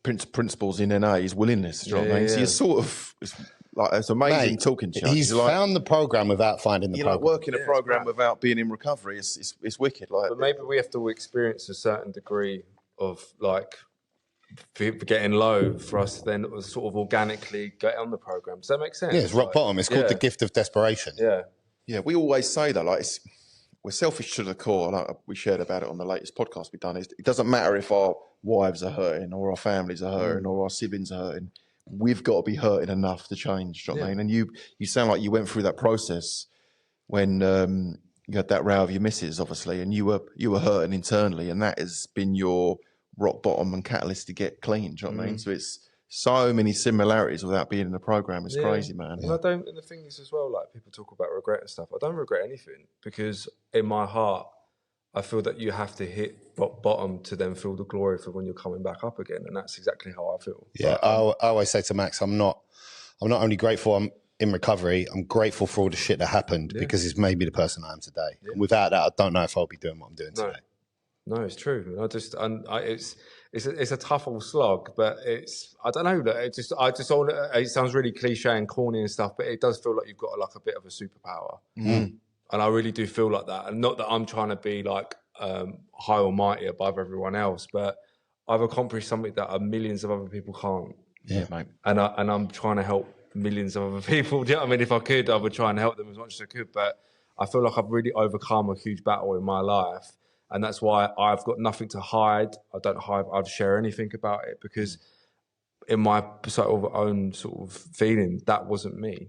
principles in NA is willingness. Do you know what I mean? So you're sort of... it's amazing, mate, talking to you. He's found the program without finding the program. Like working a program without being in recovery. It's wicked. Like, but maybe we have to experience a certain degree of like getting low for us to then sort of organically get on the program. Does that make sense? Yeah, it's rock bottom. It's called the gift of desperation. Yeah. We always say that. Like, we're selfish to the core. Like we shared about it on the latest podcast we've done. It doesn't matter if our wives are hurting or our families are hurting or our siblings are hurting. We've got to be hurting enough to change. Do you know what I mean? And you sound like you went through that process when you had that row with your missus, obviously, and you were hurting internally, and that has been your rock bottom and catalyst to get clean. Do you know what I mean? So it's so many similarities without being in the program. It's crazy, man. And and the thing is as well, like people talk about regret and stuff. I don't regret anything because in my heart, I feel that you have to hit rock bottom to then feel the glory for when you're coming back up again, and that's exactly how I feel. Yeah, I always say to Max, I'm not only grateful I'm in recovery, I'm grateful for all the shit that happened because it's made me the person I am today. Yeah. And without that, I don't know if I'll be doing what I'm doing today. No, it's true. It's a tough old slog, but I don't know. It sounds really cliche and corny and stuff, but it does feel like you've got like a bit of a superpower. And I really do feel like that. And not that I'm trying to be like high or mighty above everyone else, but I've accomplished something that millions of other people can't. Yeah, mate. And I'm trying to help millions of other people. Do you know what I mean? If I could, I would try and help them as much as I could. But I feel like I've really overcome a huge battle in my life. And that's why I've got nothing to hide. I don't hide. I'd share anything about it because in my sort of own sort of feeling, that wasn't me.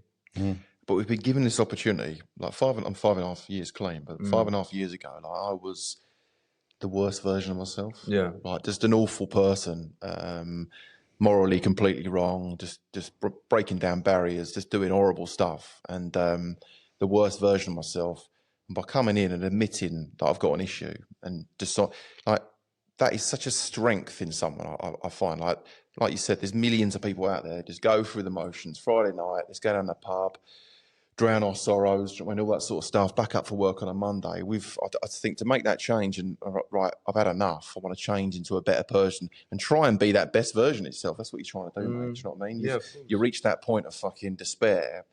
But we've been given this opportunity. Like I'm 5.5 years clean, but 5.5 years ago, like I was the worst version of myself. Yeah, like just an awful person, morally completely wrong, just breaking down barriers, just doing horrible stuff, and the worst version of myself. And by coming in and admitting that I've got an issue, and just like that is such a strength in someone. I find like you said, there's millions of people out there just go through the motions. Friday night, let's go down the pub, drown our sorrows, and all that sort of stuff. Back up for work on a Monday. I think to make that change, and right, I've had enough. I want to change into a better person and try and be that best version itself. That's what you're trying to do, mate. Do you know what I mean? You reach that point of fucking despair,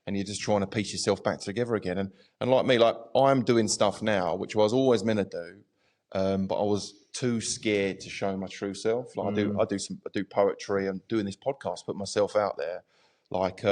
and you're just trying to piece yourself back together again. And like me, like I'm doing stuff now, which I was always meant to do, but I was too scared to show my true self. Like I do poetry. I'm doing this podcast, put myself out there. Like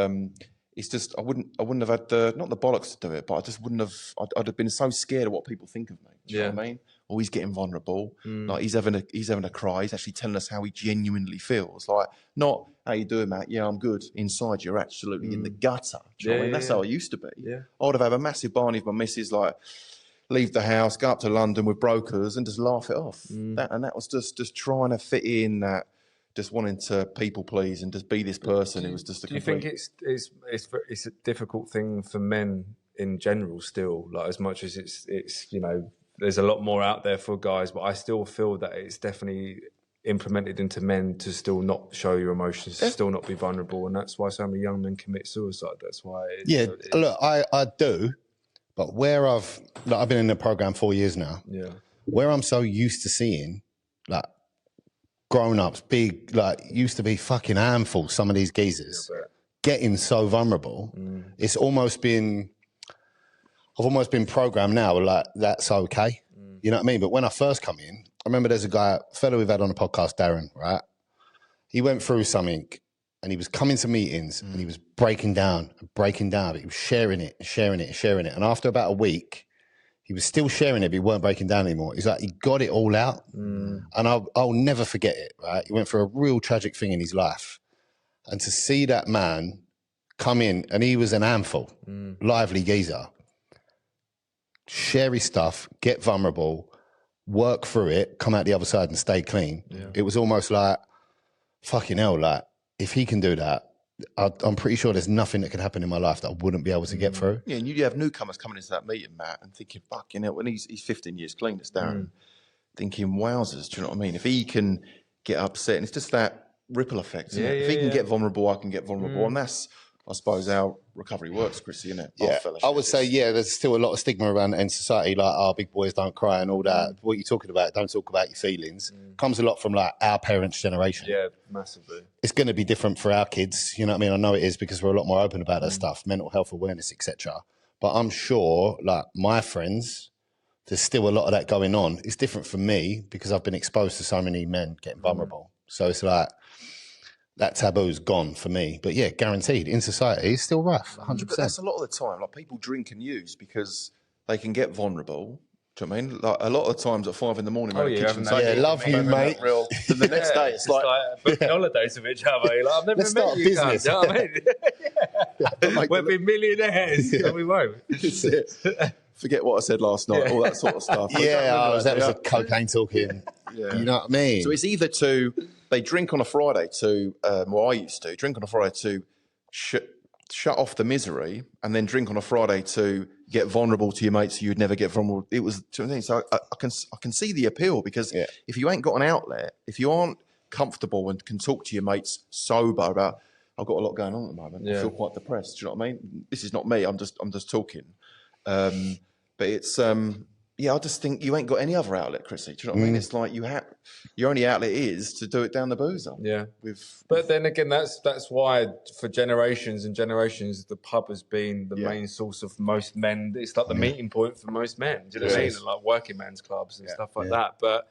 it's just I wouldn't have had not the bollocks to do it, but I just wouldn't have. I'd have been so scared of what people think of me. Do you know what I mean? Or he's getting vulnerable. Like he's having a cry. He's actually telling us how he genuinely feels. Like not how you doing, Matt? Yeah, I'm good. Inside, you're absolutely in the gutter. Do you know what I mean? That's how I used to be. Yeah. I would have had a massive barney with my missus, like leave the house, go up to London with brokers, and just laugh it off. That was just trying to fit in that just wanting to people please and just be this person. It was just a Do you think it's a difficult thing for men in general still? Like, as much as it's there's a lot more out there for guys, but I still feel that it's definitely implemented into men to still not show your emotions, to still not be vulnerable, and that's why so many young men commit suicide. That's why. Look, I do, but where I've been in the program 4 years now. Yeah. Where I'm so used to seeing like grown-ups, big, like, used to be fucking handfuls, some of these geezers, getting so vulnerable. It's almost been, I've almost been programmed now, like, that's okay. You know what I mean? But when I first come in, I remember there's a fellow we've had on the podcast, Darren, right? He went through something and he was coming to meetings and he was breaking down, but he was sharing it. And after about a week, he was still sharing it, but he weren't breaking down anymore. He's like, he got it all out. And I'll never forget it, right? He went through a real tragic thing in his life. And to see that man come in, and he was an handful, lively geezer, share his stuff, get vulnerable, work through it, come out the other side and stay clean. Yeah. It was almost like, fucking hell, like, if he can do that, I'm pretty sure there's nothing that could happen in my life that I wouldn't be able to get through. Yeah, and you have newcomers coming into that meeting, Matt, and thinking, fucking hell, when he's 15 years clean, it's Darren, thinking, wowzers, do you know what I mean? If he can get upset, and it's just that ripple effect, isn't it? If he can get vulnerable, I can get vulnerable. And that's, I suppose, how recovery works, Chrissy, isn't it? Yeah, I would say, there's still a lot of stigma around in society, like, big boys don't cry and all that. What you're talking about, don't talk about your feelings, comes a lot from, like, our parents' generation. Yeah, massively. It's going to be different for our kids, you know what I mean? I know it is, because we're a lot more open about that stuff, mental health awareness, etc. But I'm sure, like, my friends, there's still a lot of that going on. It's different for me, because I've been exposed to so many men getting vulnerable. So it's like, that taboo's gone for me. But yeah, guaranteed, in society, it's still rough, 100%. But that's a lot of the time. Like, people drink and use because they can get vulnerable. Do you know what I mean? Like, a lot of the times at 5 a.m, we're in the kitchen saying, love you, mate. Then the next day, it's like booking holidays with each other. Like, I've never met you guys. You know what I mean? We'll be millionaires. And we won't. Forget what I said last night, all that sort of stuff. That was a cocaine talking. You know what I mean? So it's either they drink on a Friday I used to drink on a Friday to shut off the misery, and then drink on a Friday to get vulnerable to your mates so you'd never get vulnerable. It was, so I can see the appeal, because if you ain't got an outlet, if you aren't comfortable and can talk to your mates sober about, I've got a lot going on at the moment, I feel quite depressed. Do you know what I mean? This is not me. I'm just talking. But it's I just think you ain't got any other outlet, Chrissy. Do you know what I mean? It's like your only outlet is to do it down the boozer. Yeah. But then again, that's why for generations and generations, the pub has been the main source of most men. It's like the meeting point for most men. Do you know what I mean? Like working men's clubs and stuff like that. But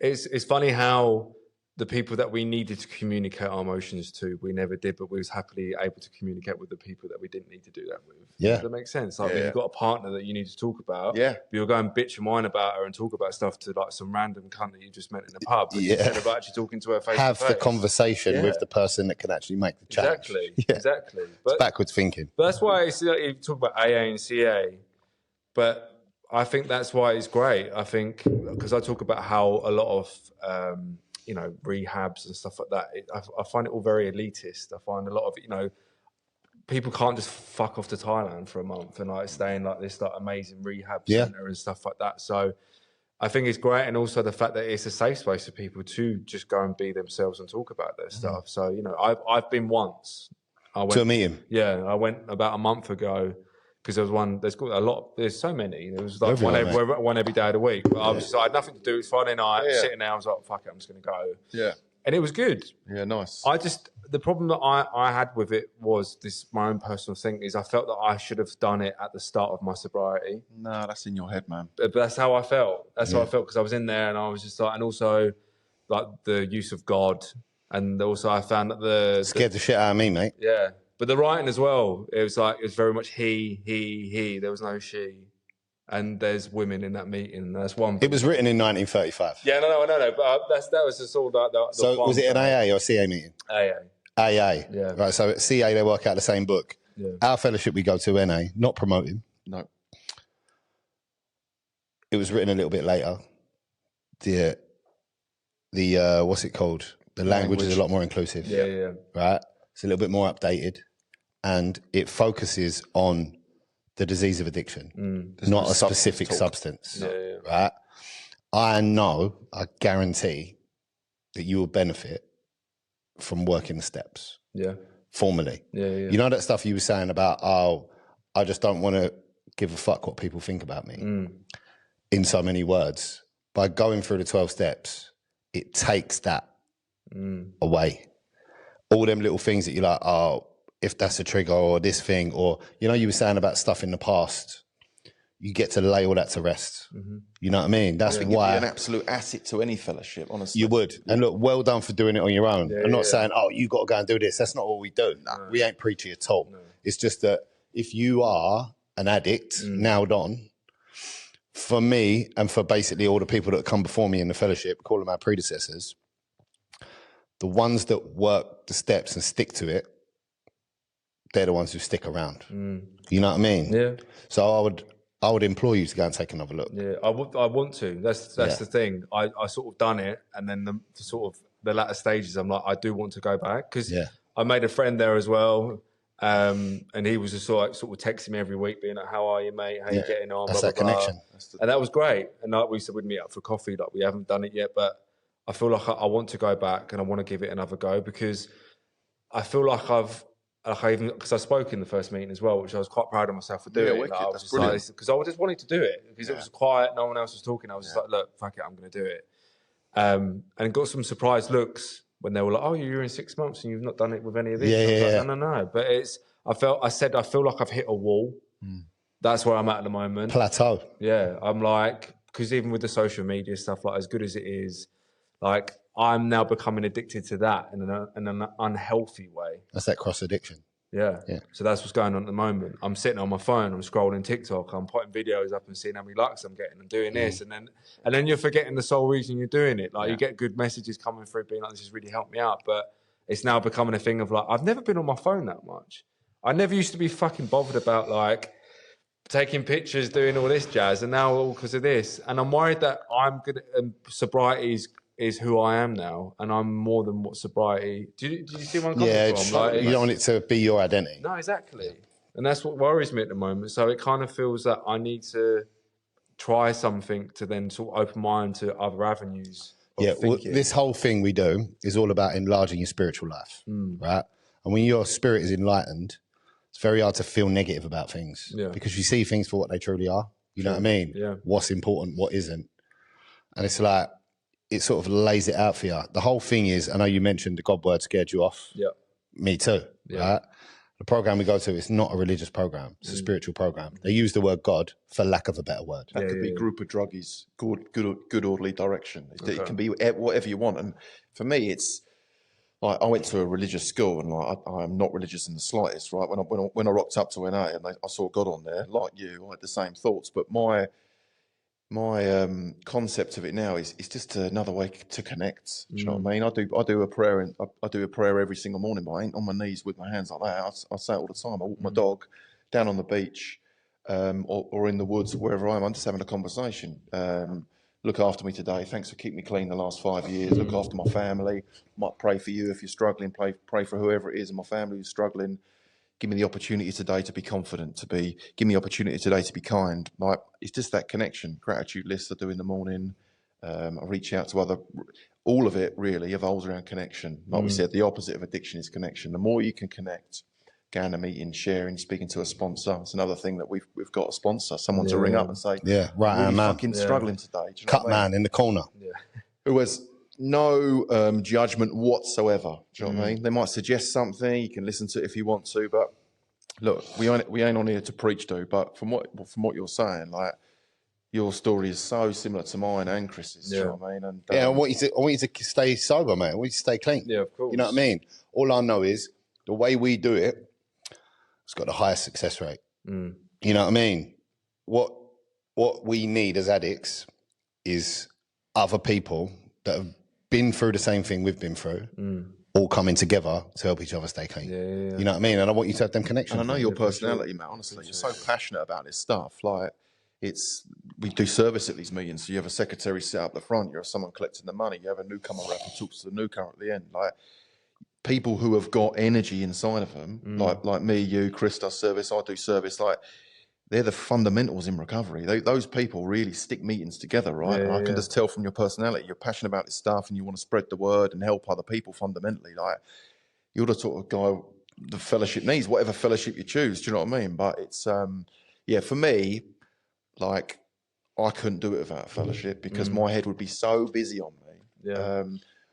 it's funny how the people that we needed to communicate our emotions to, we never did, but we was happily able to communicate with the people that we didn't need to do that with. Yeah. Does that make sense? Like, if you've got a partner that you need to talk about, you'll go and bitch and whine about her and talk about stuff to, like, some random cunt that you just met in a pub, instead of actually talking to her face to face. Have the conversation with the person that can actually make the change. Exactly. But it's backwards thinking. But that's why it's, like, you talk about AA and CA, but I think that's why it's great. I think, because I talk about how a lot of rehabs and stuff like that, I find it all very elitist. I find a lot of, people can't just fuck off to Thailand for a month and, like, stay in, like, this, like, amazing rehab center and stuff like that. So I think it's great. And also the fact that it's a safe space for people to just go and be themselves and talk about their stuff. So, I've been once. I went to a meeting. Yeah, I went about a month ago, because there was one. There's so many. There was like one every day of the week. But I had nothing to do. It's Friday night, sitting there. I was like, fuck it, I'm just going to go. Yeah. And it was good. Yeah, nice. The problem that I had with it was my own personal thing, is I felt that I should have done it at the start of my sobriety. No, that's in your head, man. But that's how I felt. That's how I felt, because I was in there and I was just like, and also like the use of God. And also I found that scared the shit out of me, mate. Yeah. But the writing as well, it was very much he. There was no she. And there's women in that meeting. That's one. It was written in 1935. Yeah, no. But that was just all that. So was it an AA or CA meeting? AA. Yeah. Right. So at CA they work out the same book. Yeah. Our fellowship we go to NA, not promoting. No. It was written a little bit later. The what's it called? The language is a lot more inclusive. Yeah. Right? It's a little bit more updated, and it focuses on the disease of addiction, not a specific substance. Right? I guarantee that you will benefit from working the steps. Yeah. Formally. Yeah. You know that stuff you were saying about, I just don't want to give a fuck what people think about me in so many words. By going through the 12 steps, it takes that away. All them little things that you're like, if that's a trigger or this thing, or, you know, you were saying about stuff in the past, you get to lay all that to rest. You know what I mean? That's why. You'd be an absolute asset to any fellowship, honestly. You would. And look, well done for doing it on your own. I'm not saying, you got to go and do this. That's not what we do. No. We ain't preachy at all. No. It's just that if you are an addict, nailed on, for me and for basically all the people that come before me in the fellowship, call them our predecessors, the ones that work the steps and stick to it, they're the ones who stick around. You know what I mean? Yeah. So I would implore you to go and take another look. Yeah, I want to. That's the thing. I sort of done it, and then the latter stages, I'm like, I do want to go back, because I made a friend there as well, and he was just sort of texting me every week, being like, "How are you, mate? How you getting on?" That's blah, that blah, connection, blah. And that was great. And like we said, we'd meet up for coffee. Like, we haven't done it yet, but I feel like I want to go back and I want to give it another go, because I feel like because I spoke in the first meeting as well, which I was quite proud of myself for doing. Wicked. Like, That's brilliant. Because I just wanted to do it, because it was quiet, no one else was talking. I was just like, look, fuck it, I'm going to do it. And got some surprised looks when they were like, "Oh, you're in 6 months and you've not done it with any of this." I was like, no. But I feel like I've hit a wall. That's where I'm at the moment. Plateau. Yeah, I'm like, because even with the social media stuff, like, as good as it is, like, I'm now becoming addicted to that in an unhealthy way. That's that cross addiction. Yeah. So that's what's going on at the moment. I'm sitting on my phone, I'm scrolling TikTok, I'm putting videos up and seeing how many likes I'm getting and doing this. And then you're forgetting the sole reason you're doing it. Like, you get good messages coming through being like, "This has really helped me out." But it's now becoming a thing of like, I've never been on my phone that much. I never used to be fucking bothered about like taking pictures, doing all this jazz. And now all because of this. And I'm worried that I'm good sobriety is who I am now, and I'm more than what sobriety. Do you see where I'm coming from? Like, you don't want it to be your identity. No, exactly, and that's what worries me at the moment. So it kind of feels that I need to try something to then sort of open my mind to other avenues. This whole thing we do is all about enlarging your spiritual life, right? And when your spirit is enlightened, it's very hard to feel negative about things, because you see things for what they truly are. You know what I mean? Yeah. What's important, what isn't, and it's like, it sort of lays it out for you. The whole thing is, I know you mentioned the God word scared you off. Yeah. Me too. Yeah. Right? The program we go to, it's not a religious program. It's a spiritual program. They use the word God for lack of a better word. That could be group of druggies, good orderly direction. It can be whatever you want. And for me, it's like, I went to a religious school, and like, I'm not religious in the slightest, right? When I rocked up to NA and I saw God on there, like you, I had the same thoughts. But my concept of it now is just another way to connect. Do you know what I mean? I do a prayer, and I do a prayer every single morning, but I ain't on my knees with my hands like that. I say it all the time. I walk my dog down on the beach, or in the woods, or wherever I am. I'm just having a conversation. Look after me today. Thanks for keeping me clean the last 5 years. Look after my family. Might pray for you if you're struggling. Pray for whoever it is in my family who's struggling. Give me the opportunity today to be confident, give me the opportunity today to be kind. Like, it's just that connection. Gratitude lists I do in the morning. I reach out to all of it really evolves around connection. Like we said, the opposite of addiction is connection. The more you can connect, going to meeting, sharing, speaking to a sponsor. It's another thing that we've got a sponsor, someone to ring up and say, right, really man. Fucking struggling today. Do you know Cut man in the corner. Who has no judgment whatsoever. Do you know what I mean? They might suggest something, you can listen to it if you want to, but look, we ain't on here to preach, but from what you're saying, like, your story is so similar to mine and Chris's. Do you know what I mean? And I want you to stay sober, mate. I want you to stay clean. Yeah, of course. You know what I mean? All I know is the way we do it, it's got the highest success rate. You know what I mean? What we need as addicts is other people that have been through the same thing we've been through, all coming together to help each other stay clean. You know what I mean? And I want you to have them connections. And I know your personality, Matt, honestly. You're so passionate about this stuff. Like, we do service at these meetings. So you have a secretary sit up the front, you have someone collecting the money, you have a newcomer rep who talks to the newcomer at the end. Like, people who have got energy inside of them, like me, you, Chris does service, I do service, like, they're the fundamentals in recovery. Those people really stick meetings together, right? And I can just tell from your personality, you're passionate about this stuff and you want to spread the word and help other people fundamentally. Like, you're the sort of guy the fellowship needs, whatever fellowship you choose, do you know what I mean? But it's, for me, like, I couldn't do it without fellowship because my head would be so busy on me. Yeah.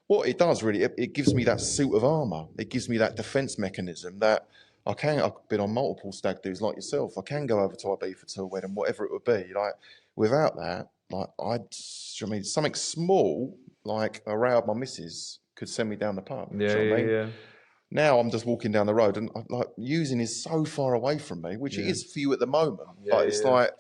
What it does really, it gives me that suit of armour. It gives me that defence mechanism that I've been on multiple stag do's like yourself. I can go over to Ibiza to a wedding, whatever it would be. Like, without that, like, something small, like a row with my missus could send me down the pub. Yeah, do you know what I mean? yeah. Now I'm just walking down the road and like, using is so far away from me, which it is for you at the moment. But it's like,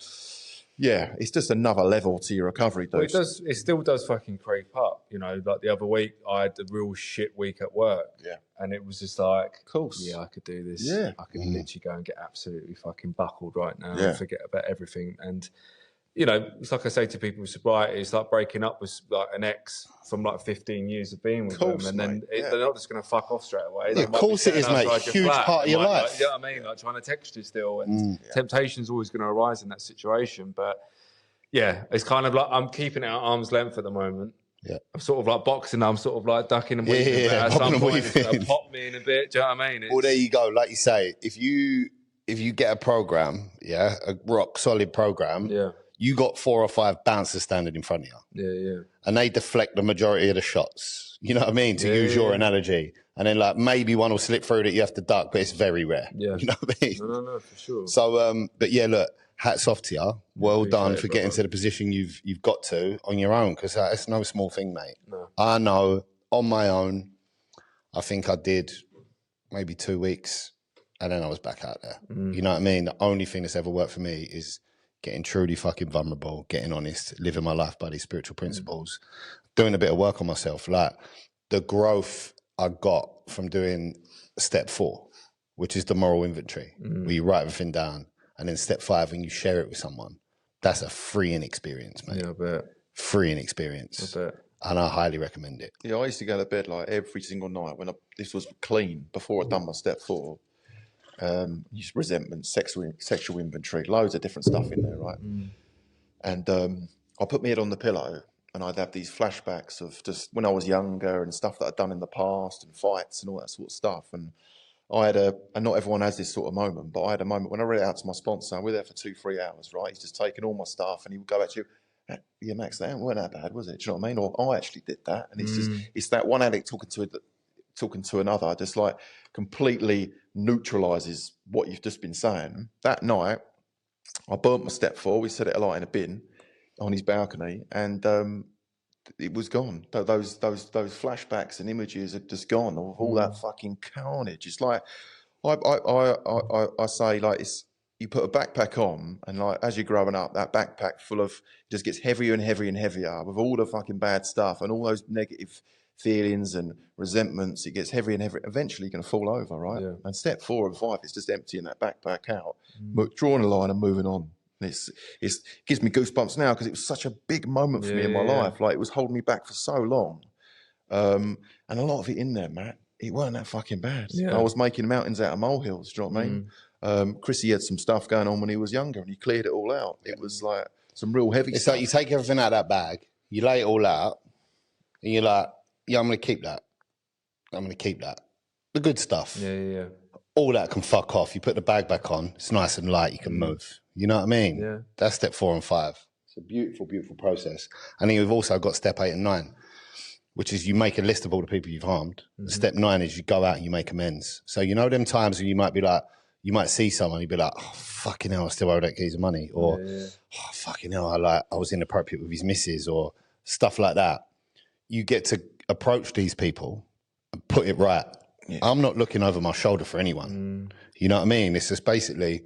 it's just another level to your recovery. Well, it still does fucking creep up. You know, like the other week, I had a real shit week at work. Yeah. And it was just like, of course, yeah, I could do this. Yeah. I could literally go and get absolutely fucking buckled right now and forget about everything. And, you know, it's like I say to people with sobriety, it's like breaking up with like an ex from like 15 years of being with them. And then they're not just going to fuck off straight away. Yeah, of course it is, mate. Huge part of your life. Like, you know what I mean? Like, trying to text you still. And temptation's always going to arise in that situation. But yeah, it's kind of like I'm keeping it at arm's length at the moment. Yeah. I'm sort of like boxing. I'm sort of like ducking and weaving. At some point, it's going to pop me in a bit. Do you know what I mean? Well, there you go. Like you say, if you get a program, a rock solid program, you got 4 or 5 bouncers standing in front of you. Yeah, yeah. And they deflect the majority of the shots. You know what I mean? To use your analogy. And then like maybe one will slip through that you have to duck, but it's very rare. Yeah. You know what I mean? No, for sure. So, but yeah, look, hats off to you. Well done for getting to the position you've got to on your own, because it's no small thing, mate. No. I know on my own, I think I did maybe 2 weeks and then I was back out there. You know what I mean? The only thing that's ever worked for me is getting truly fucking vulnerable, getting honest, living my life by these spiritual principles, doing a bit of work on myself. Like the growth I got from doing step 4, which is the moral inventory, where you write everything down, and then step 5, when you share it with someone, that's a freeing experience, mate. Yeah, I bet. Freeing experience. I bet. And I highly recommend it. Yeah, I used to go to bed like every single night when this was clean, before I'd done my step 4. Resentment, sexual inventory, loads of different stuff in there, right? And I put my head on the pillow and I'd have these flashbacks of just when I was younger and stuff that I'd done in the past and fights and all that sort of stuff. And I had and not everyone has this sort of moment, but I had a moment when I read it out to my sponsor. We were there for 2-3 hours, right? He's just taking all my stuff and he would go back to you, yeah, Max, that wasn't that bad, was it? Do you know what I mean? Or I actually did that. And it's that one addict talking to another, just like completely neutralises what you've just been saying. That night, I burnt my step 4. We set it alight in a bin on his balcony, and it was gone. Those flashbacks and images had just gone. All that fucking carnage. It's like I say, like, it's, you put a backpack on, and like as you're growing up, that backpack full of just gets heavier and heavier and heavier with all the fucking bad stuff and all those negative feelings and resentments. It gets heavier and heavier. Eventually, you're going to fall over, right? Yeah. And step 4 and 5 is just emptying that backpack out, drawing a line and moving on. And it gives me goosebumps now because it was such a big moment for me in my life. Like, it was holding me back for so long, and a lot of it in there, Matt, it weren't that fucking bad. I was making mountains out of molehills. Do you know what I mean? Chrissy had some stuff going on when he was younger, and he cleared it all out. It was like some real heavy stuff. It's like you take everything out of that bag, you lay it all out, and you're like, yeah, I'm going to keep that. I'm going to keep that. The good stuff. Yeah. All that can fuck off. You put the bag back on. It's nice and light. You can move. You know what I mean? Yeah. That's step 4 and 5. It's a beautiful, beautiful process. And then we've also got step 8 and 9, which is you make a list of all the people you've harmed. Step 9 is you go out and you make amends. So you know them times when you might be like, you might see someone, you'd be like, oh, fucking hell, I still owe that geezer of money. Or, oh, fucking hell, I was inappropriate with his missus, or stuff like that. You get to approach these people and put it right. Yeah. I'm not looking over my shoulder for anyone. You know what I mean? It's just basically,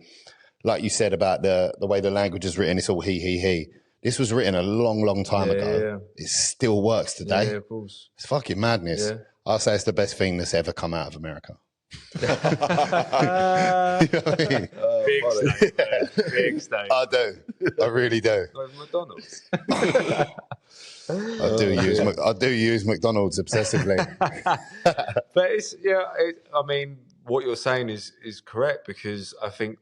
like you said about the way the language is written, it's all he. This was written a long, long time ago. It still works today. Yeah, of course. It's fucking madness. Yeah. I'll say it's the best thing that's ever come out of America. You know what I mean? Big steak, man. Big steak. I do. I really do. Like McDonald's. I do use McDonald's obsessively. But it's I mean, what you're saying is correct, because I think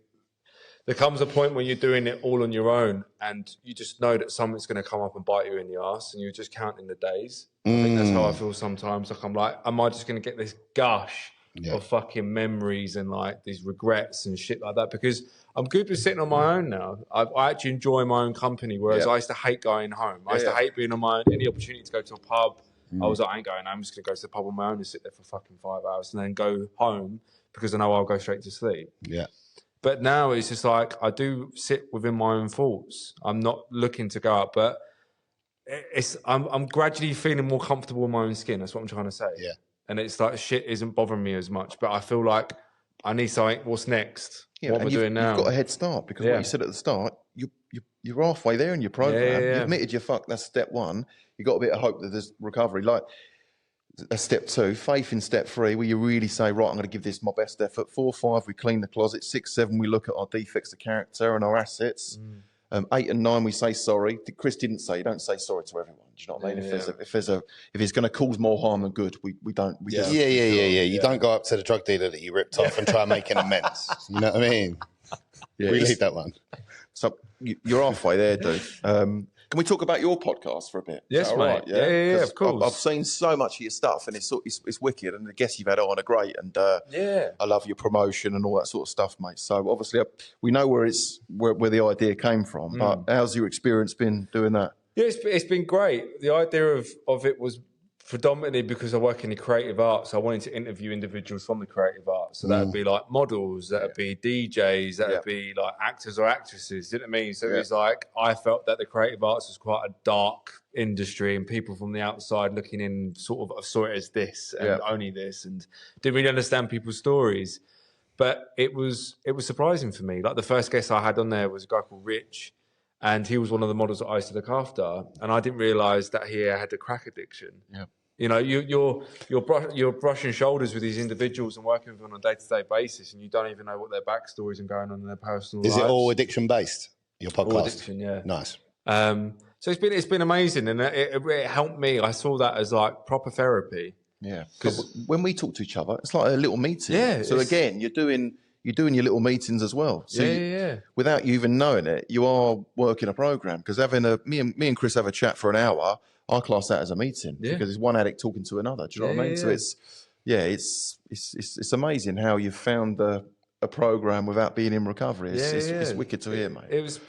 there comes a point when you're doing it all on your own and you just know that something's going to come up and bite you in the arse, and you're just counting the days. I think that's how I feel sometimes. Like, I'm like, am I just going to get this gush of fucking memories and like these regrets and shit like that? Because I'm good with sitting on my own now. I actually enjoy my own company, whereas I used to hate going home. I used to hate being on my own. Any opportunity to go to a pub, I was like, I ain't going home. I'm just going to go to the pub on my own and sit there for fucking 5 hours and then go home because I know I'll go straight to sleep. Yeah. But now it's just like, I do sit within my own thoughts. I'm not looking to go out, but I'm gradually feeling more comfortable in my own skin. That's what I'm trying to say. Yeah. And it's like, shit isn't bothering me as much, but I feel like I need something. What's next? What we're doing now? You've got a head start, because what you said at the start, you're halfway there in your program. You admitted you fucked. That's step one. You got a bit of hope that there's recovery. Like, that's step two. Faith in step three, where you really say, right, I'm going to give this my best effort. 4, 5, we clean the closet. 6, 7, we look at our defects of character and our assets. 8 and 9, we say sorry. Chris didn't say, you don't say sorry to everyone. Do you know what I mean? If it's going to cause more harm than good, we don't. You don't go up to the drug dealer that you ripped off and try and make an amends. You know what I mean? We leave that one. So you're halfway there, dude. Can we talk about your podcast for a bit? Yes, mate. Right? Yeah, of course. I've seen so much of your stuff, and it's wicked, and the guests you've had on are great, and I love your promotion and all that sort of stuff, mate. So obviously, we know where the idea came from, but how's your experience been doing that? Yeah, it's been great. The idea of it was predominantly because I work in the creative arts. I wanted to interview individuals from the creative arts. So that would be like models, that would be DJs, that would be like actors or actresses. You know what I mean? So it was like, I felt that the creative arts was quite a dark industry, and people from the outside looking in sort of saw it as this and only this, and didn't really understand people's stories. But it was surprising for me. Like, the first guest I had on there was a guy called Rich, and he was one of the models that I used to look after. And I didn't realise that he had a crack addiction. Yeah. You know, you're brushing shoulders with these individuals and working with them on a day-to-day basis, and you don't even know what their backstories and going on in their personal lives. Is it all addiction-based, your podcast? All addiction, yeah. Nice. So it's been amazing, and it helped me. I saw that as like proper therapy. Yeah. Because when we talk to each other, it's like a little meeting. Yeah. So again, you're doing your little meetings as well. So without you even knowing it, you are working a program. Because me and Chris have a chat for an hour. I class that as a meeting because it's one addict talking to another. Do you know what I mean? So it's amazing how you found a program without being in recovery. It's wicked to hear, mate. It was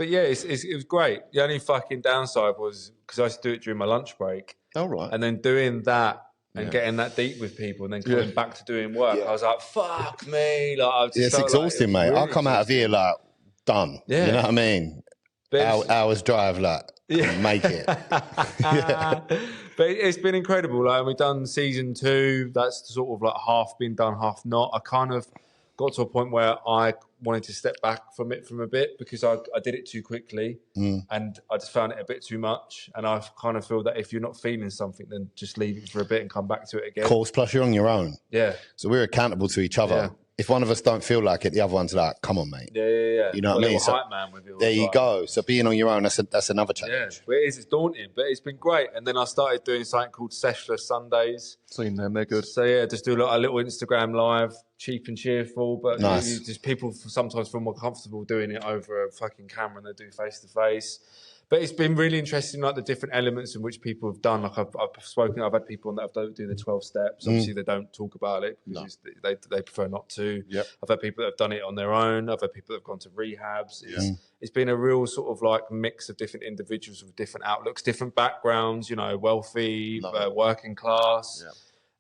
great. The only fucking downside was because I used to do it during my lunch break. Oh, right. And then doing that and getting that deep with people, and then coming back to doing work, I was like, fuck me. Like, it's exhausting, mate. Really, I come out of here like done. Yeah. You know what I mean? Hours drive, like. Make it. But it's been incredible. Like, we've done season 2. That's sort of like half been done, half not. I kind of got to a point where I wanted to step back from it from a bit, because I did it too quickly and I just found it a bit too much. And I kind of feel that if you're not feeling something, then just leave it for a bit and come back to it again. Of course, plus you're on your own. Yeah. So we're accountable to each other. Yeah. If one of us don't feel like it, the other one's like, come on, mate. Yeah. You know what I mean? So, hype man with it. There you go. So being on your own, that's another challenge. Yeah, it's daunting, but it's been great. And then I started doing something called Seshless Sundays. Seen them, they're good. So just do a little Instagram live, cheap and cheerful, but nice. Just people sometimes feel more comfortable doing it over a fucking camera than they do face to face. But it's been really interesting, like the different elements in which people have done. Like I've had people that do the 12 steps. Obviously, they don't talk about it because they prefer not to. Yep. I've had people that have done it on their own. I've had people that have gone to rehabs. It's been a real sort of like mix of different individuals with different outlooks, different backgrounds. You know, wealthy, working class.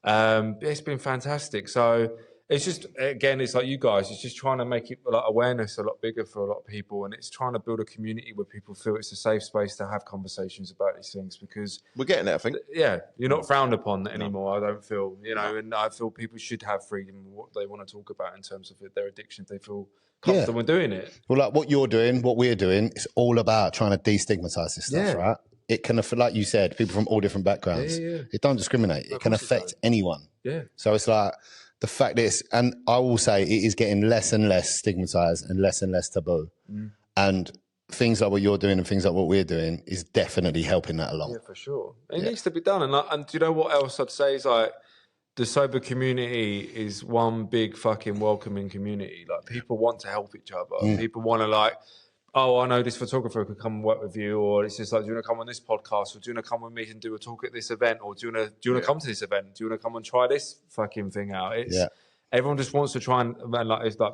Yep. It's been fantastic. So. It's just, again, it's like you guys, it's just trying to make it like awareness a lot bigger for a lot of people, and it's trying to build a community where people feel it's a safe space to have conversations about these things, because we're getting there, I think. Yeah, you're not frowned upon anymore. I don't feel, and I feel people should have freedom in what they want to talk about in terms of their addiction. If they feel comfortable doing it. Well, like what you're doing, what we're doing, it's all about trying to destigmatize this stuff, right? It can, like you said, people from all different backgrounds. It don't discriminate. It can affect anyone. Yeah. So it's like, the fact is, and I will say it is getting less and less stigmatized and less taboo. And things like what you're doing and things like what we're doing is definitely helping that along. Yeah, for sure. It needs to be done. And do you know what else I'd say is like, the sober community is one big fucking welcoming community. Like, people want to help each other. People want to like, oh, I know this photographer could come and work with you, or it's just like, do you want to come on this podcast, or do you want to come with me and do a talk at this event, or do you want to come to this event? Do you want to come and try this fucking thing out? Everyone just wants to try and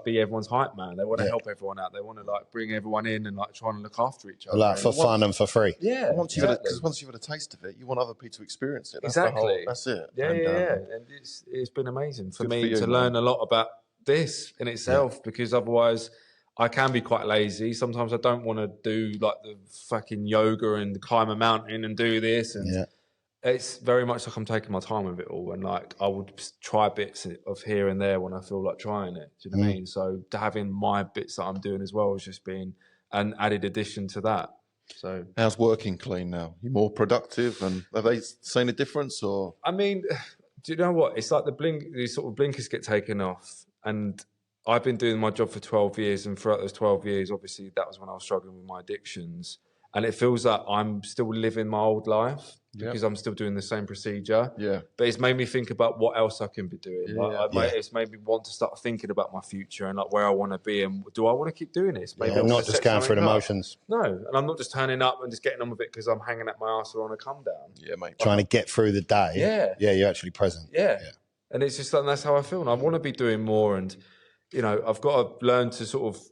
be everyone's hype man. They want to help everyone out. They want to like bring everyone in and like try and look after each other. Like for fun and for free. Yeah. Once you've had a taste of it, you want other people to experience it. That's that's it. Yeah, and it's been amazing for me to learn a lot about this in itself, because otherwise I can be quite lazy. Sometimes I don't want to do like the fucking yoga and climb a mountain and do this. And it's very much like I'm taking my time with it all. And like, I would try bits of here and there when I feel like trying it. Do you know what I mean? So to having my bits that I'm doing as well has just been an added addition to that. So how's working clean now? You more productive, and have they seen a difference? Or I mean, do you know what? It's like the sort of blinkers get taken off, and I've been doing my job for 12 years, and throughout those 12 years, obviously that was when I was struggling with my addictions, and it feels like I'm still living my old life because I'm still doing the same procedure. Yeah. But it's made me think about what else I can be doing. It's made me want to start thinking about my future and like where I want to be, and do I want to keep doing this? Maybe I'm not just going through the motions. No, and I'm not just turning up and just getting on with it because I'm hanging at my arse or on a come down. Yeah, mate. Trying to get through the day. Yeah, you're actually present. Yeah. And it's just like, that's how I feel. And I want to be doing more, and you know, I've got to learn to sort of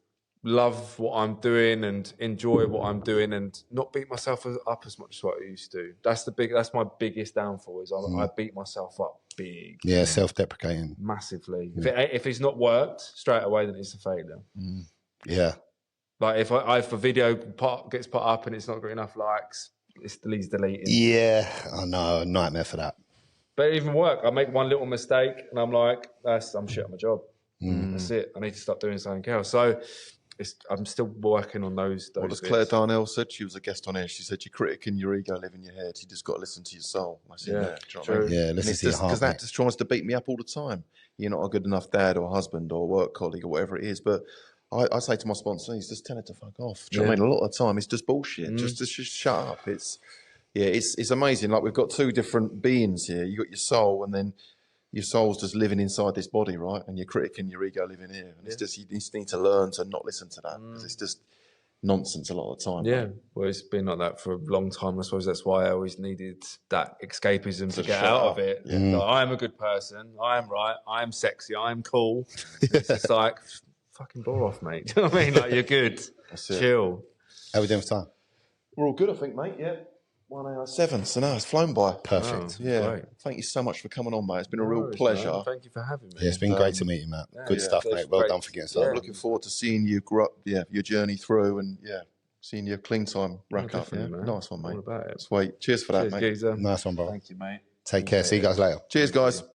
love what I'm doing and enjoy what I'm doing, and not beat myself up as much as what I used to. That's my biggest downfall, is I beat myself up big. Yeah, self-deprecating. Massively. If it's not worked straight away, then it's a failure. Yeah. Like if a video gets put up and it's not got enough likes, it's deleting. Yeah, I know, a nightmare for that. But it even work. I make one little mistake and I'm like, I'm shit at my job. That's it. I need to start doing something else. So I'm still working on those What as bits. Claire Darnell said, she was a guest on here. She said, your critic and your ego live in your head. You just got to listen to your soul. That's in there. True. Yeah, listen to your heart. Because that just tries to beat me up all the time. You're not a good enough dad or husband or work colleague or whatever it is. But I say to my sponsees, just tell it to fuck off. Do you know what I mean? A lot of the time, it's just bullshit. Just shut up. It's amazing. Like, we've got two different beings here. You got your soul, and then your soul's just living inside this body, right? And your critic and your ego live in here. And it's just, you just need to learn to not listen to that, because it's just nonsense a lot of the time. Yeah, well, it's been like that for a long time. I suppose that's why I always needed that escapism to get out of it. Yeah. Like, I am a good person. I am right. I am sexy. I am cool. It's just like, fucking bore off, mate. Do you know what I mean? Like, you're good. Chill. How are we doing for time? We're all good, I think, mate. Yeah. 1:07, so now it's flown by. Perfect. Great. Thank you so much for coming on, mate. It's been a real pleasure. Man. Thank you for having me. Yeah, it's been great to meet you, Matt. Good stuff, mate. Well done for getting started. I'm looking forward to seeing you grow up, your journey through, and seeing your clean time rack up. Yeah. Nice one, mate. All about it. Sweet. Cheers for that, mate. Geezer. Nice one, bro. Thank you, mate. Take care. See you guys later. Cheers, guys.